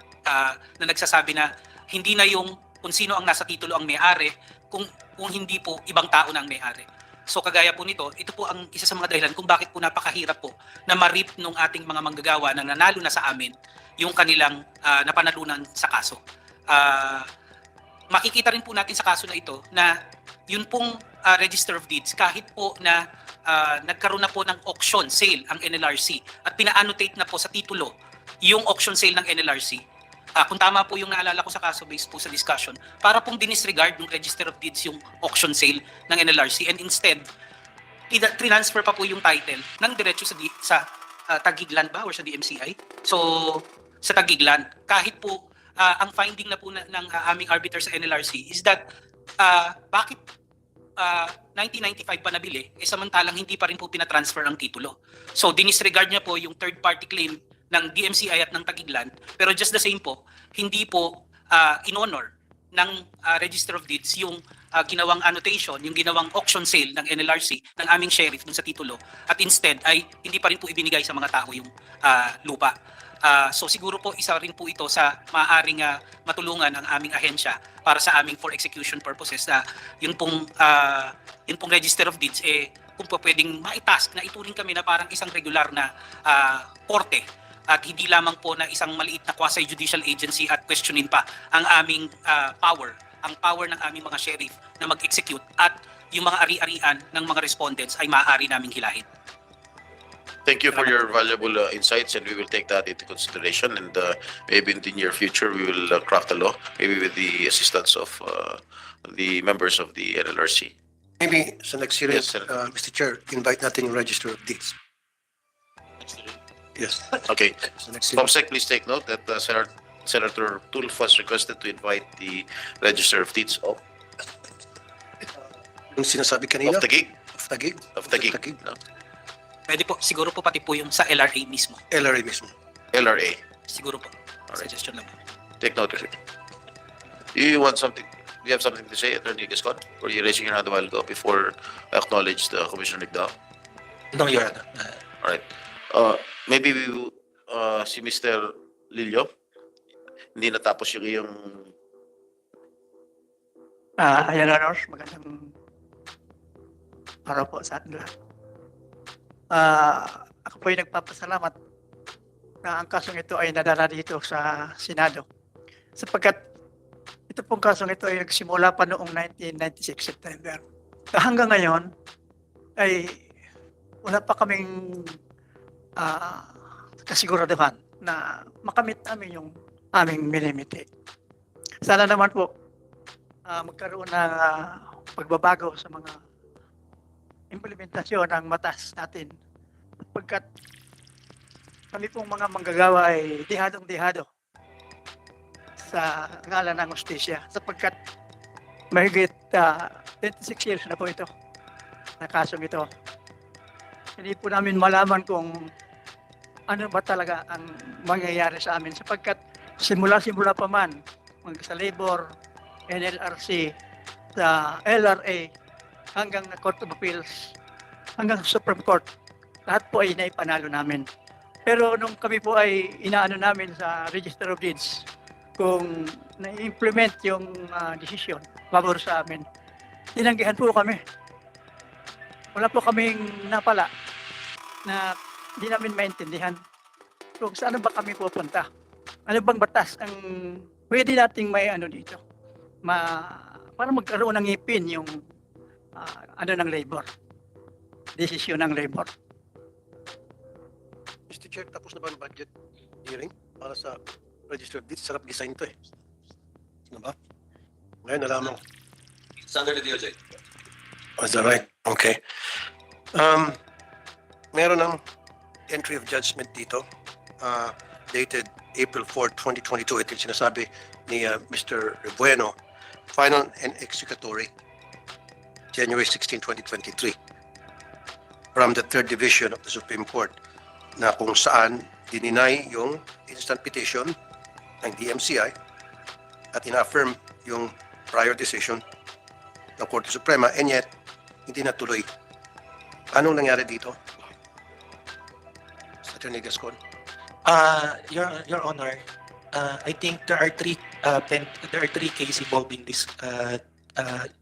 na nagsasabi na hindi na yung kung sino ang nasa titulo ang may-ari, kung hindi po ibang tao na ang may-ari. So kagaya po nito, ito po ang isa sa mga dahilan kung bakit po napakahirap po na ma-reap nung ating mga manggagawa na nanalo na sa amin yung kanilang napanalunan sa kaso. Makikita rin po natin sa kaso na ito na yun pong Register of Deeds, kahit po na nagkaroon na po ng auction sale ang NLRC at pina-annotate na po sa titulo yung auction sale ng NLRC, kung tama po yung naalala ko sa kaso based po sa discussion, para pong dinisregard ng Register of Deeds yung auction sale ng NLRC and instead, transfer pa po yung title ng diretso sa Tagigland ba or sa DMCI? So, sa Tagigland, kahit po ang finding na po ng aming arbiter sa NLRC is that bakit 1995 pa nabili, samantalang hindi pa rin po pinatransfer ang titulo. So, dinisregard niya po yung third-party claim ng DMCI at ng Tagigland, pero just the same po, hindi po in-honor ng Register of Deeds yung ginawang annotation, yung ginawang auction sale ng NLRC, ng aming sheriff dun sa titulo, at instead ay hindi pa rin po ibinigay sa mga tao yung lupa. So siguro po isa rin po ito sa maaaring matulungan ng aming ahensya para sa aming for execution purposes na yun pong Register of Deeds kung po pwedeng maitask na ituring kami na parang isang regular na korte at hindi lamang po na isang maliit na quasi-judicial agency at questionin pa ang aming ang power ng aming mga sheriff na mag-execute at yung mga ari-arian ng mga respondents ay maaari naming hilahin. Thank you for your valuable insights, and we will take that into consideration. And maybe in the near future, we will craft a law, maybe with the assistance of the members of the NLRC. Maybe sa next hearing, Yes, sir. Mr. Chair, invite natin yung Register of Deeds. Yes, Okay. sa next hearing. Comsec, please take note that Senator Tulfo has requested to invite the Register of Deeds of Yung sinasabi kanina, Taguig. of Taguig, No? Pwede po, siguro po pati po yung sa LRA mismo. LRA mismo. LRA. Siguro po. Alright. Suggestion lang. Take note of it. You want something? Do you have something to say, Attorney Gascon? Were you raising your hand a while ago before I acknowledge the Commissioner Ligdao? No, Your Honor. All right. Maybe we will, si Mr. Lillo, hindi natapos yung iyong Ayan, Honors, magandang araw po sa ating lahat. Ako po ay nagpapasalamat na ang kasong ito ay nadala dito sa Senado. Sapagkat ito pong kasong ito ay nagsimula pa noong 1996 September. Hanggang ngayon ay wala pa kaming kasiguraduhan na makamit namin yung aming minimiti. Sana naman po magkaroon ng pagbabago sa mga implementasyon ng batas natin. Pagkat kami pong mga manggagawa ay dihadong-dihado sa ngalan ng hustisya. Sapagkat mahigit 26 years na po ito na kasong ito. Hindi po namin malaman kung ano ba talaga ang mangyayari sa amin. Sapagkat simula-simula pa man sa labor, NLRC, sa LRA, hanggang na Court of Appeals, hanggang Supreme Court, lahat po ay naipanalo namin. Pero nung kami po ay inaano namin sa Register of Deeds, kung na-implement yung decision, pabor sa amin, tinanggihan po kami. Wala po kaming napala na hindi namin maintindihan kung saan ba kami pupunta. Ano bang batas ang pwede nating may ano dito? Para magkaroon ng ngipin yung ano ng labor. Desisyon ng labor. Mr. Chair, tapos na ba ang budget hearing para sa Register of Deeds? Sarap design to eh. Ano ba? Ngayon na lamang. It's under the DOJ. Oh, is that right? Okay. Meron ng entry of judgment dito, dated April 4, 2022. Ito yung sinasabi ni Mr. Rebueno. Final and executory, January 16, 2023. From the 3rd Division of the Supreme Court, na kung saan dininay yung instant petition ng DMCI at ina-affirm yung prior decision ng Korte Suprema, and yet hindi natuloy. Anong nangyari dito? Attorney Gascon. Your Honor, I think there are three cases involving this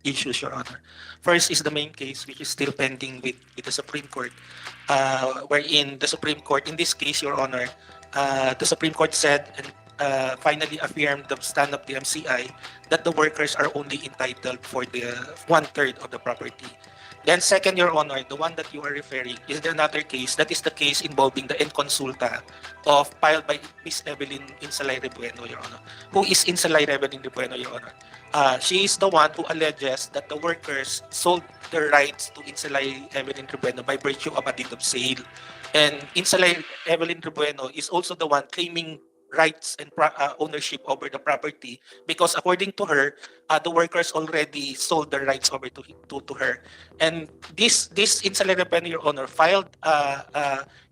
issues, Your Honor. First is the main case, which is still pending with the Supreme Court, wherein the Supreme Court, in this case, Your Honor, the Supreme Court said and finally affirmed the stand of the MCI that the workers are only entitled for the 1/3 of the property. Then second, Your Honor, the one that you are referring is another case. That is the case involving the inconsulta filed by Miss Evelyn Insalay Rebueno, Your Honor. Who is Insalay Evelyn Rebueno, Your Honor? She is the one who alleges that the workers sold their rights to Insalay Evelyn Rebueno by virtue of a deed of sale. And Insalay Evelyn Rebueno is also the one claiming rights and ownership over the property because according to her, the workers already sold their rights over to her. And this Insalay Rebueno, Your Honor, filed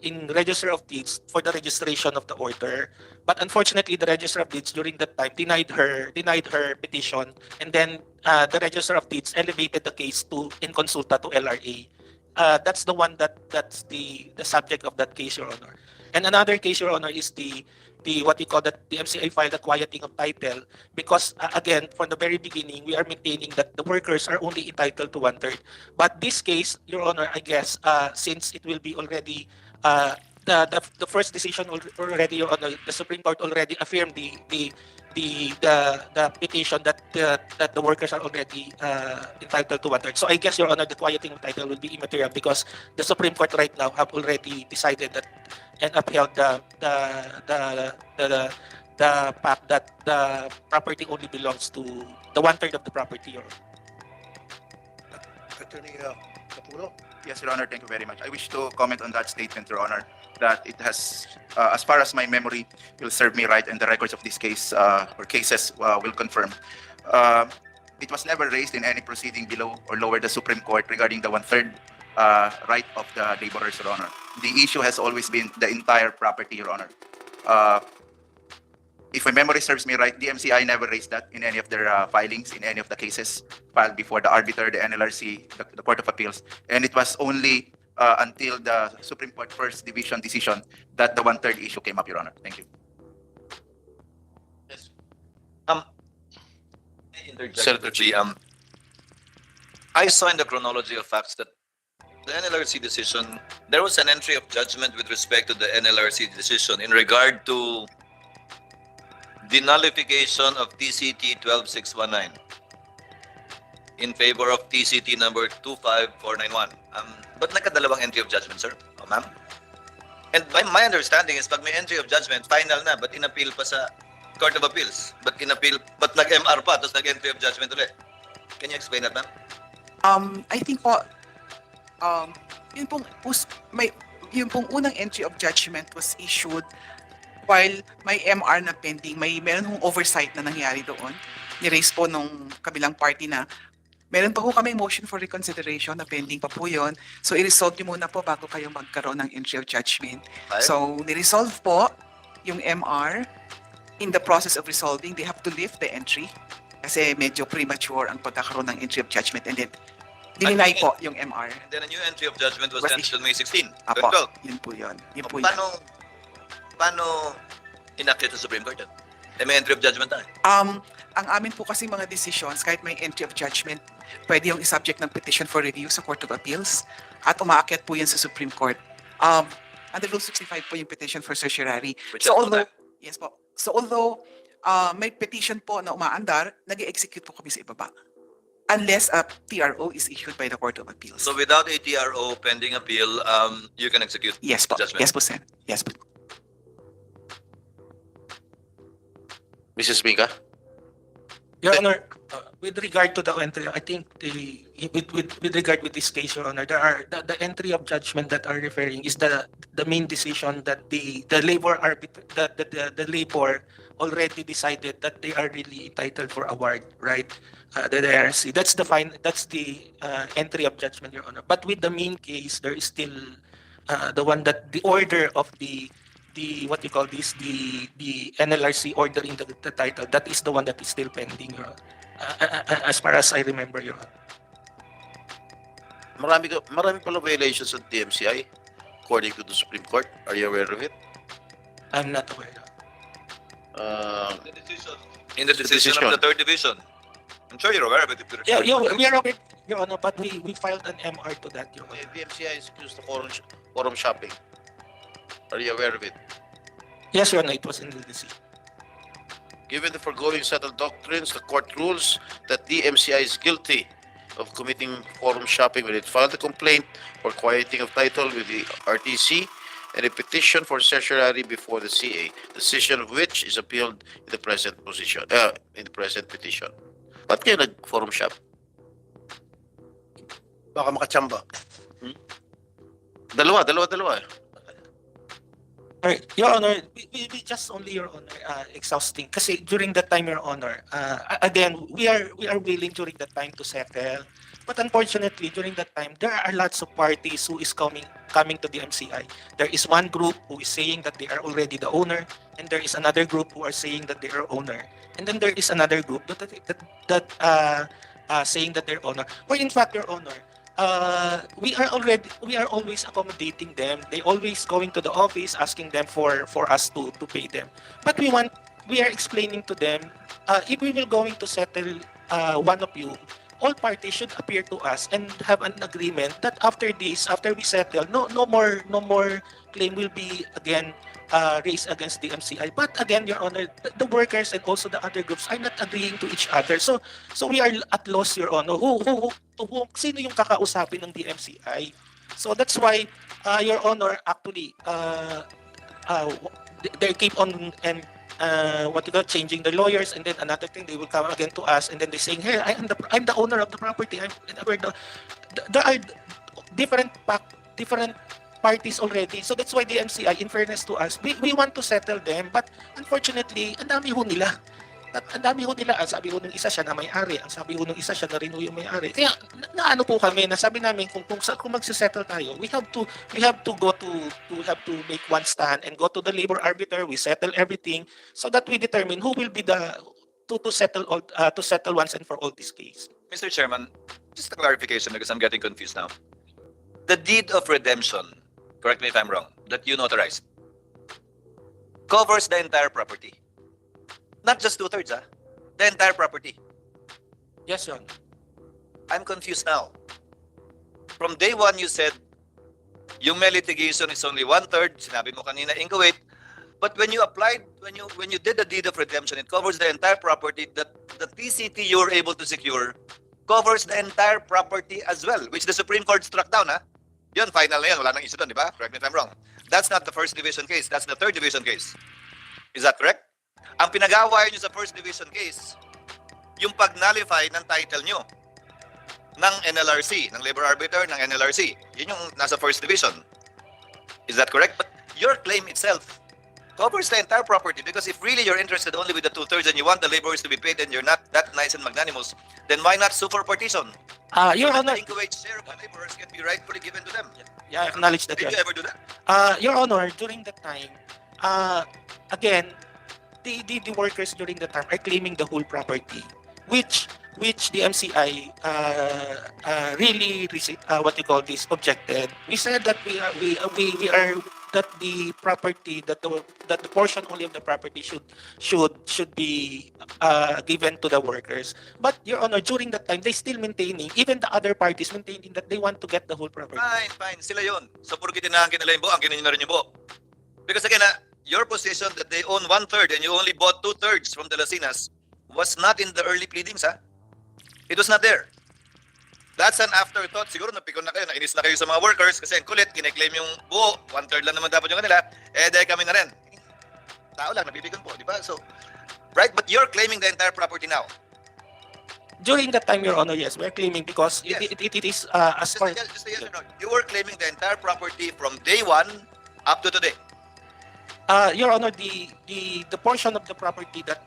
in Register of Deeds for the registration of the order. But unfortunately, the Register of Deeds during that time denied her petition, and then the Register of Deeds elevated the case to in consulta to LRA. That's the one that's the subject of that case, Your Honor. And another case, Your Honor, is the what we call the MCI filed the quieting of title because again from the very beginning we are maintaining that the workers are only entitled to 1/3. But this case, Your Honor, I guess since it will be already the first decision already, Your Honor, the Supreme Court already affirmed the petition that the workers are already entitled to 1/3. So I guess, Your Honor, the quieting of title will be immaterial because the Supreme Court right now have already decided that and upheld the fact that the property only belongs to the 1/3 of the property, Your Honor. Attorney Capullo? Yes, Your Honor, thank you very much. I wish to comment on that statement, Your Honor, that it has, as far as my memory will serve me right and the records of this case or cases will confirm, it was never raised in any proceeding below or lower the Supreme Court regarding the 1/3 right of the laborers, Your Honor. The issue has always been the entire property, Your Honor. If my memory serves me right, DMCI never raised that in any of their filings, in any of the cases filed before the arbiter, the NLRC, the Court of Appeals. And it was only until the Supreme Court First Division decision that the 1/3 issue came up, Your Honor. Thank you. Senator Quickly, I saw in the chronology of facts that the NLRC decision, there was an entry of judgment with respect to the NLRC decision in regard to the nullification of TCT 12619 in favor of TCT number 25491. But nakadalawang entry of judgment, sir? Oh, ma'am? And my understanding is pag may entry of judgment, final na, but inappeal pa sa Court of Appeals. But nag-MR pa, tapos nag-entry of judgment ulit. Can you explain that, ma'am? I think po, yun pong unang entry of judgment was issued while may MR na pending, meron hong oversight na nangyari doon. Ni-raise po nung kabilang party na meron pa po kami motion for reconsideration na pending pa po yun. So i-resolve nyo muna po bago kayo magkaroon ng entry of judgment. Ay. So ni-resolve po yung MR. In the process of resolving, they have to lift the entry kasi medyo premature ang pagkakaroon ng entry of judgment, and then dininay po yung MR. And then a new entry of judgment was Was entered on May 16, Apo, 2012. yun po yun. Yun po yun. Paano inakit sa Supreme Court yun? May entry of judgment tayo. Ang amin po kasi mga decisions, kahit may entry of judgment, pwede yung isubject ng petition for review sa Court of Appeals at umaakyat po yan sa Supreme Court. Under Rule 65 po yung petition for certiorari. Which So is although, yes po. So although may petition po na umaandar, nag-execute po kami sa ibaba. Unless a TRO is issued by the Court of Appeals. So without a TRO pending appeal, you can execute Yes po. judgment. Yes po, Sen. Yes po. Mrs. Mika? Your Honor, with regard to the entry, I think with regard with this case, Your Honor, there are the entry of judgment that are referring is the main decision that the labor the labor already decided that they are really entitled for award, right? The NRC. That's the entry of judgment, Your Honor. But with the main case, there is still the one that the order of the what you call this, the NLRC ordering the title, that is the one that is still pending, Your Honor. As far as I remember, Your Honor. Marami pala violations of DMCI according to the Supreme Court. Are you aware of it? I'm not aware. In the decision of the third division. I'm sure you're aware of it. If Yeah, we are aware, Your Honor, but we filed an MR to that, Your Honor. DMCI is accused of forum shopping. Are you aware of it? Yes, Your Honor, it was in the decision. Given the foregoing settled doctrines, the court rules that DMCI is guilty of committing forum shopping when it filed a complaint for quieting of title with the RTC and a petition for certiorari before the CA, decision of which is appealed in the present petition. Ba't kayo nag-forum shop? Baka makachamba. Dalawa. Your Honor, we just only, Your Honor, exhausting. Kasi during that time, Your Honor, again, we are willing during that time to settle. But unfortunately, during that time, there are lots of parties who is coming to the MCI. There is one group who is saying that they are already the owner, and there is another group who are saying that they are owner, and then there is another group that saying that they're owner. Or in fact, Your Honor, we are always accommodating them. They always going to the office asking them for us to pay them. But we are explaining to them, if we will going to settle one of you, all parties should appear to us and have an agreement that after this, after we settle, no more claim will be again raised against the MCI. But again, Your Honor, the workers and also the other groups are not agreeing to each other. So we are at loss, Your Honor. Sino yung kakausapin ng DMCI? So that's why, Your Honor, actually, they keep on and changing the lawyers, and then another thing they will come again to us, and then they saying, "Hey, I'm the owner of the property. There are different parties already. So that's why the MCI, in fairness to us, we want to settle them, but unfortunately, ang dami ho nila. Ang sabi ho ng isa siya na may-ari, ang sabi ho ng isa siya na rin ho yung may-ari. Kaya naano po kami, nasabi namin kung magsisettle tayo, we have to make one stand and go to the labor arbiter, we settle everything so that we determine who will be to settle once and for all this case. Mr. Chairman, just a clarification because I'm getting confused now. The deed of redemption, correct me if I'm wrong, that you notarized, covers the entire property. Not just 2/3, the entire property. Yes, Your Honor. I'm confused now. From day one, you said yung may litigation is only 1/3. Sinabi mo kanina in Kuwait. But when you did the deed of redemption, it covers the entire property. That the TCT you were able to secure covers the entire property as well, which the Supreme Court struck down. Yun, final na yun. Wala nang issue doon, di ba? Correct me if I'm wrong. That's not the first division case. That's the third division case. Is that correct? Ang pinag-aawayan nyo sa first division case, yung pag-nullify ng title nyo ng NLRC, ng labor arbiter ng NLRC. Yun yung nasa first division. Is that correct? But your claim itself covers the entire property, because if really you're interested only with the 2/3 and you want the laborers to be paid and you're not that nice and magnanimous, then why not sue for partition? Your Honor, The Kuwait share of the laborers can be rightfully given to them. yeah, I acknowledge that. Did Your you ever do that? Your Honor, during that time, again, the workers during the time are claiming the whole property, which the MCI really objected. We said that we are that the property, that the portion only of the property should be given to the workers. But Your Honor, during that time, they still maintaining, even the other parties maintaining that they want to get the whole property. Fine. Sila yun. So, puro kitinaangkin nila yung buo, angkin nyo na rin yung buo. Because again, your position that they own 1/3 and you only bought 2/3 from the Lasinas was not in the early pleadings, It was not there. That's an afterthought. Siguro napikon na kayo, nainis na kayo sa mga workers kasi ang kulit, kine-claim yung buo, 1/3 lang naman dapat yung kanila, dahil kami na rin. Tao lang, nabibigyan po, di ba? So, right? But you're claiming the entire property now. During that time, Your Honor, yes, we're claiming because Yes. it is as far. Just a yes or no. You were claiming the entire property from day one up to today. Your Honor, the portion of the property that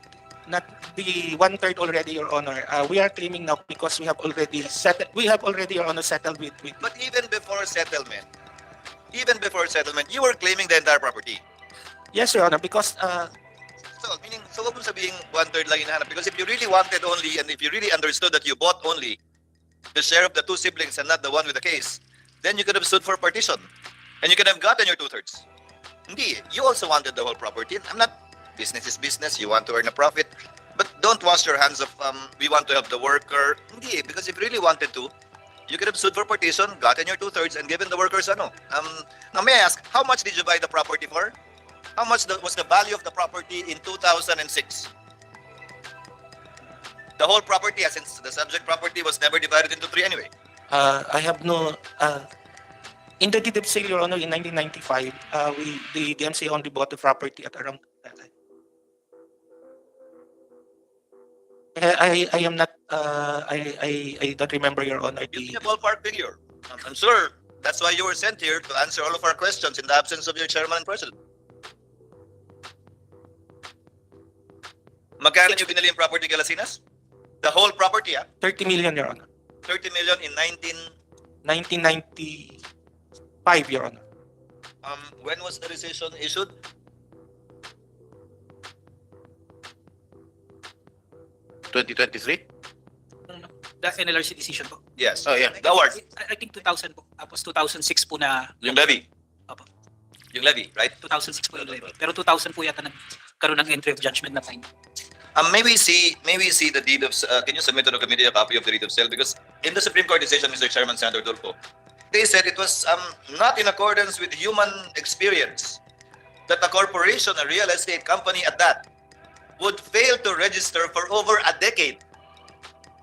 not the 1/3 already, Your Honor, we are claiming now because we have already settled. Your Honor, settled with. But even before settlement, you were claiming the entire property. Yes, Your Honor, because So, wag mong sabihin 1/3 lang hinahanap. Because if you really wanted only, and if you really understood that you bought only the share of the two siblings and not the one with the case, then you could have stood for partition. And you could have gotten your 2/3. Hindi, you also wanted the whole property. I'm not, business is business, you want to earn a profit. But don't wash your hands of, we want to help the worker. Hindi, because if you really wanted to, you could have stood for partition, gotten your 2/3, and given the workers Now may I ask, how much did you buy the property for? How much was the value of the property in 2006? The whole property, since the subject property was never divided into 3 anyway. I have no. In the deed of sale, Your Honor, in 1995, the DMCA only bought the property at around. I am not. I don't remember, Your Honor. Give me a ballpark figure. I'm sure that's why you were sent here, to answer all of our questions in the absence of your chairman and president. Magkano yung binili yung property kay Lasinas? The whole property, 30 million, Your Honor. 30 million in 1995, Your Honor. When was the rescission issued? (2023) The NLRC decision po. Yes. Oh, yeah. The award. I think 2000 po. Tapos 2006 po na Yung levy. Opo. Yung levy, right? 2006 po yung levy. Pero 2000 po yata nagkaroon ng entry of judgment na fine. May we see the deed of, can you submit to the committee a copy of the deed of sale? Because in the Supreme Court decision, Mr. Chairman, Senator Tulfo, they said it was not in accordance with human experience that a corporation, a real estate company at that, would fail to register for over a decade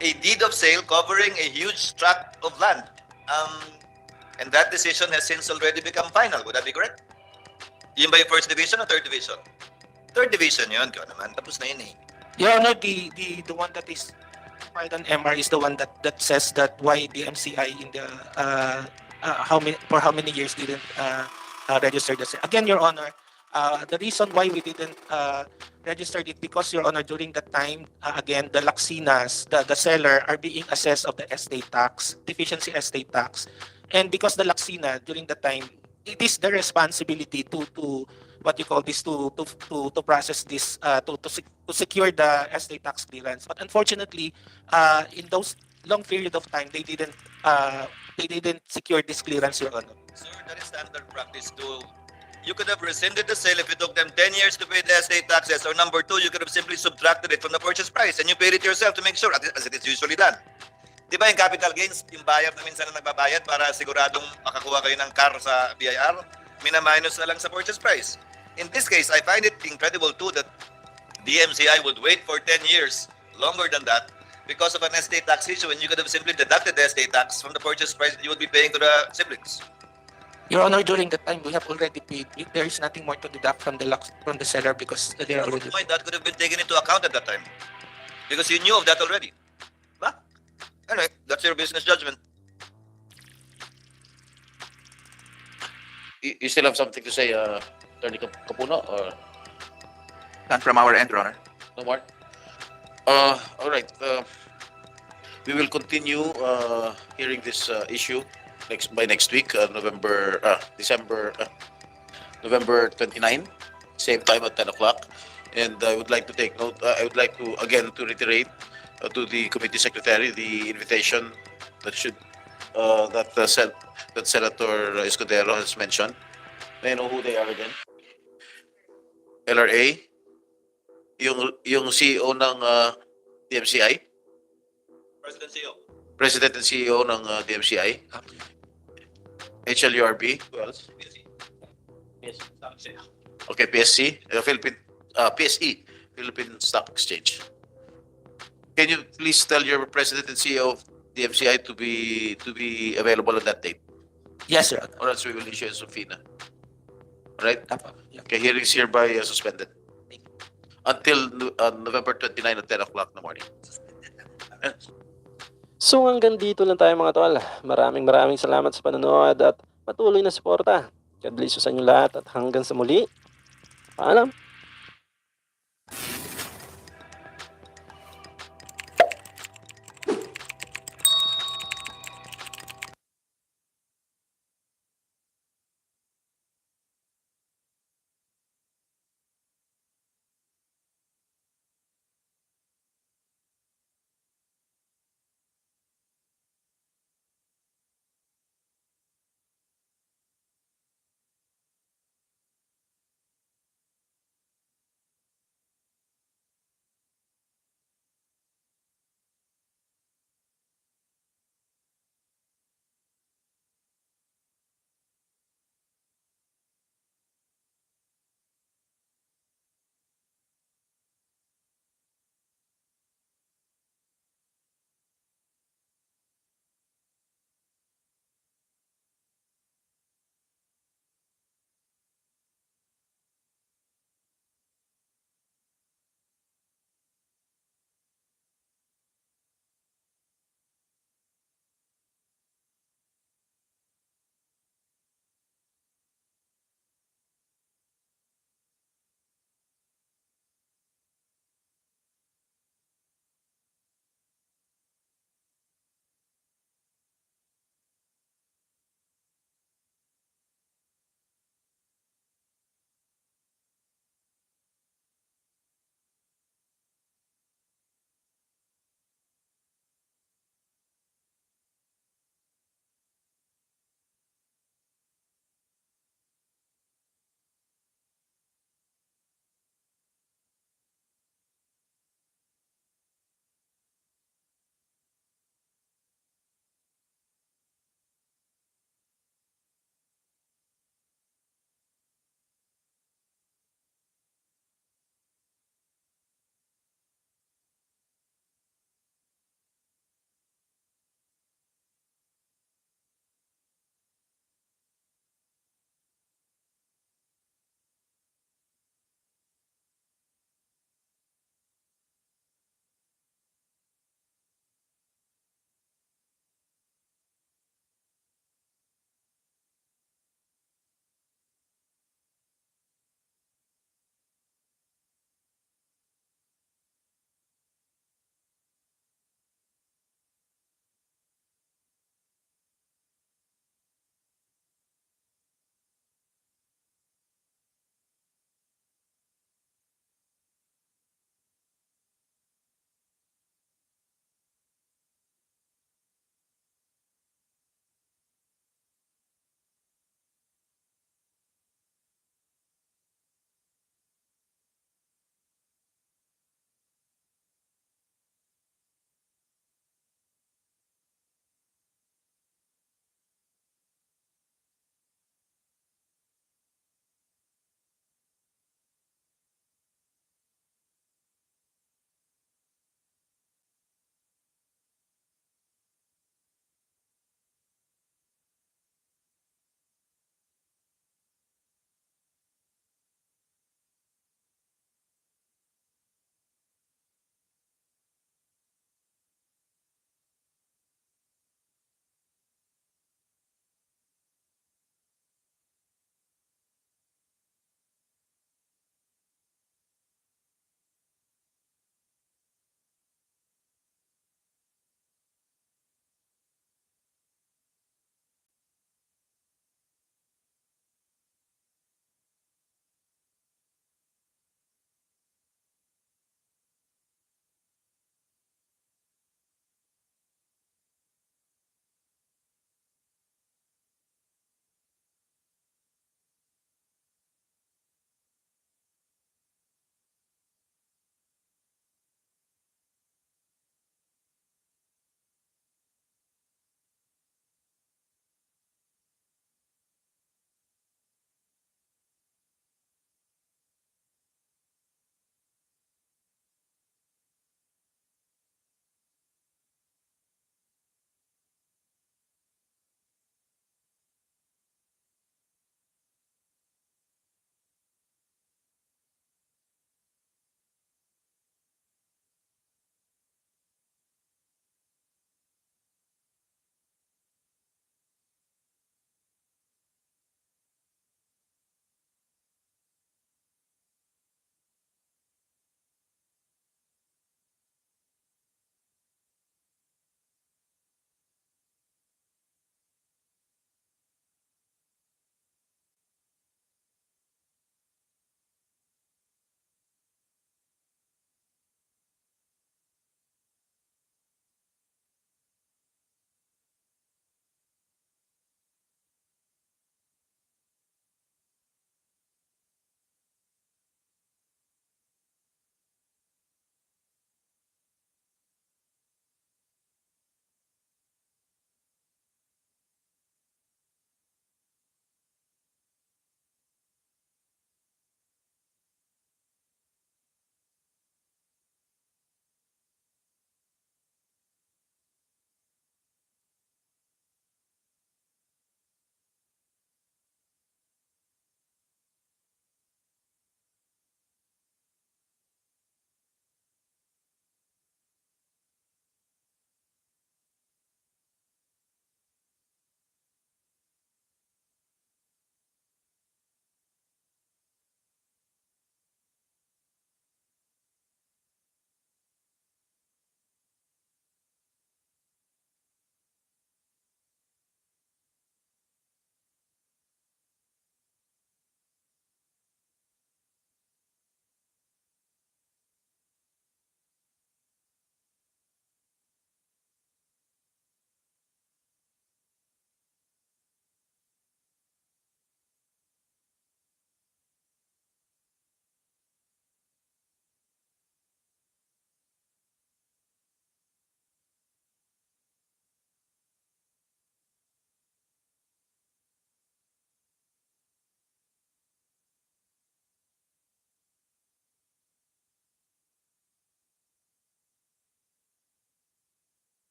a deed of sale covering a huge tract of land. And that decision has since already become final. Would that be correct? Yun ba yung first division or third division? Third division yun. Kaya naman, tapos na yun eh. Your Honor, the one that is filed on MR is the one that says that why the MCI in the how many years didn't register the sale. Again, Your Honor, the reason why we didn't register it because, Your Honor, during that time, again, the Laxinas, the seller, are being assessed of the estate tax, deficiency estate tax, and because the Laxina during that time, it is the responsibility to what you call this to process this to secure the estate tax clearance. But unfortunately, in those long period of time, they didn't secure this clearance, Your Honor. Sir, that is standard practice too. You could have rescinded the sale if it took them 10 years to pay the estate taxes. Or number two, you could have simply subtracted it from the purchase price and you paid it yourself to make sure, as it is usually done. Di ba yung capital gains, yung buyer na minsan na nagbabayad para siguradong makakuha kayo ng car sa BIR, minaminus na lang sa purchase price. In this case, I find it incredible too that DMCI would wait for 10 years, longer than that, because of an estate tax issue, and you could have simply deducted the estate tax from the purchase price that you would be paying to the siblings. Your Honor, during that time, we have already paid. There is nothing more to deduct from the seller because they are already. That could have been taken into account at that time, because you knew of that already. Huh? Anyway, that's your business judgment. You still have something to say, Attorney Capuno, or None from our end, Your Honor. no more? All right. We will continue hearing this issue by next week, November 29, same time at 10 o'clock. And I would like to take note, I would like to again to reiterate to the committee secretary the invitation that that Senator Escudero has mentioned. May I know who they are again? LRA, yung CEO ng DMCI, President CEO. President and CEO ng DMCI, HLURB, who else? Yes. Okay, PSC, PSE, Philippine Stock Exchange. Can you please tell your President and CEO of DMCI to be available on that date, Yes, Your Honor. or else we will issue a subpoena. All right? Yeah. Okay, hearing is hereby suspended until November 29 at 10 o'clock in the morning. So hanggang dito lang tayo mga tol. Maraming salamat sa panonood at patuloy na suporta. God bless you sa inyo lahat at hanggang sa muli. Paalam!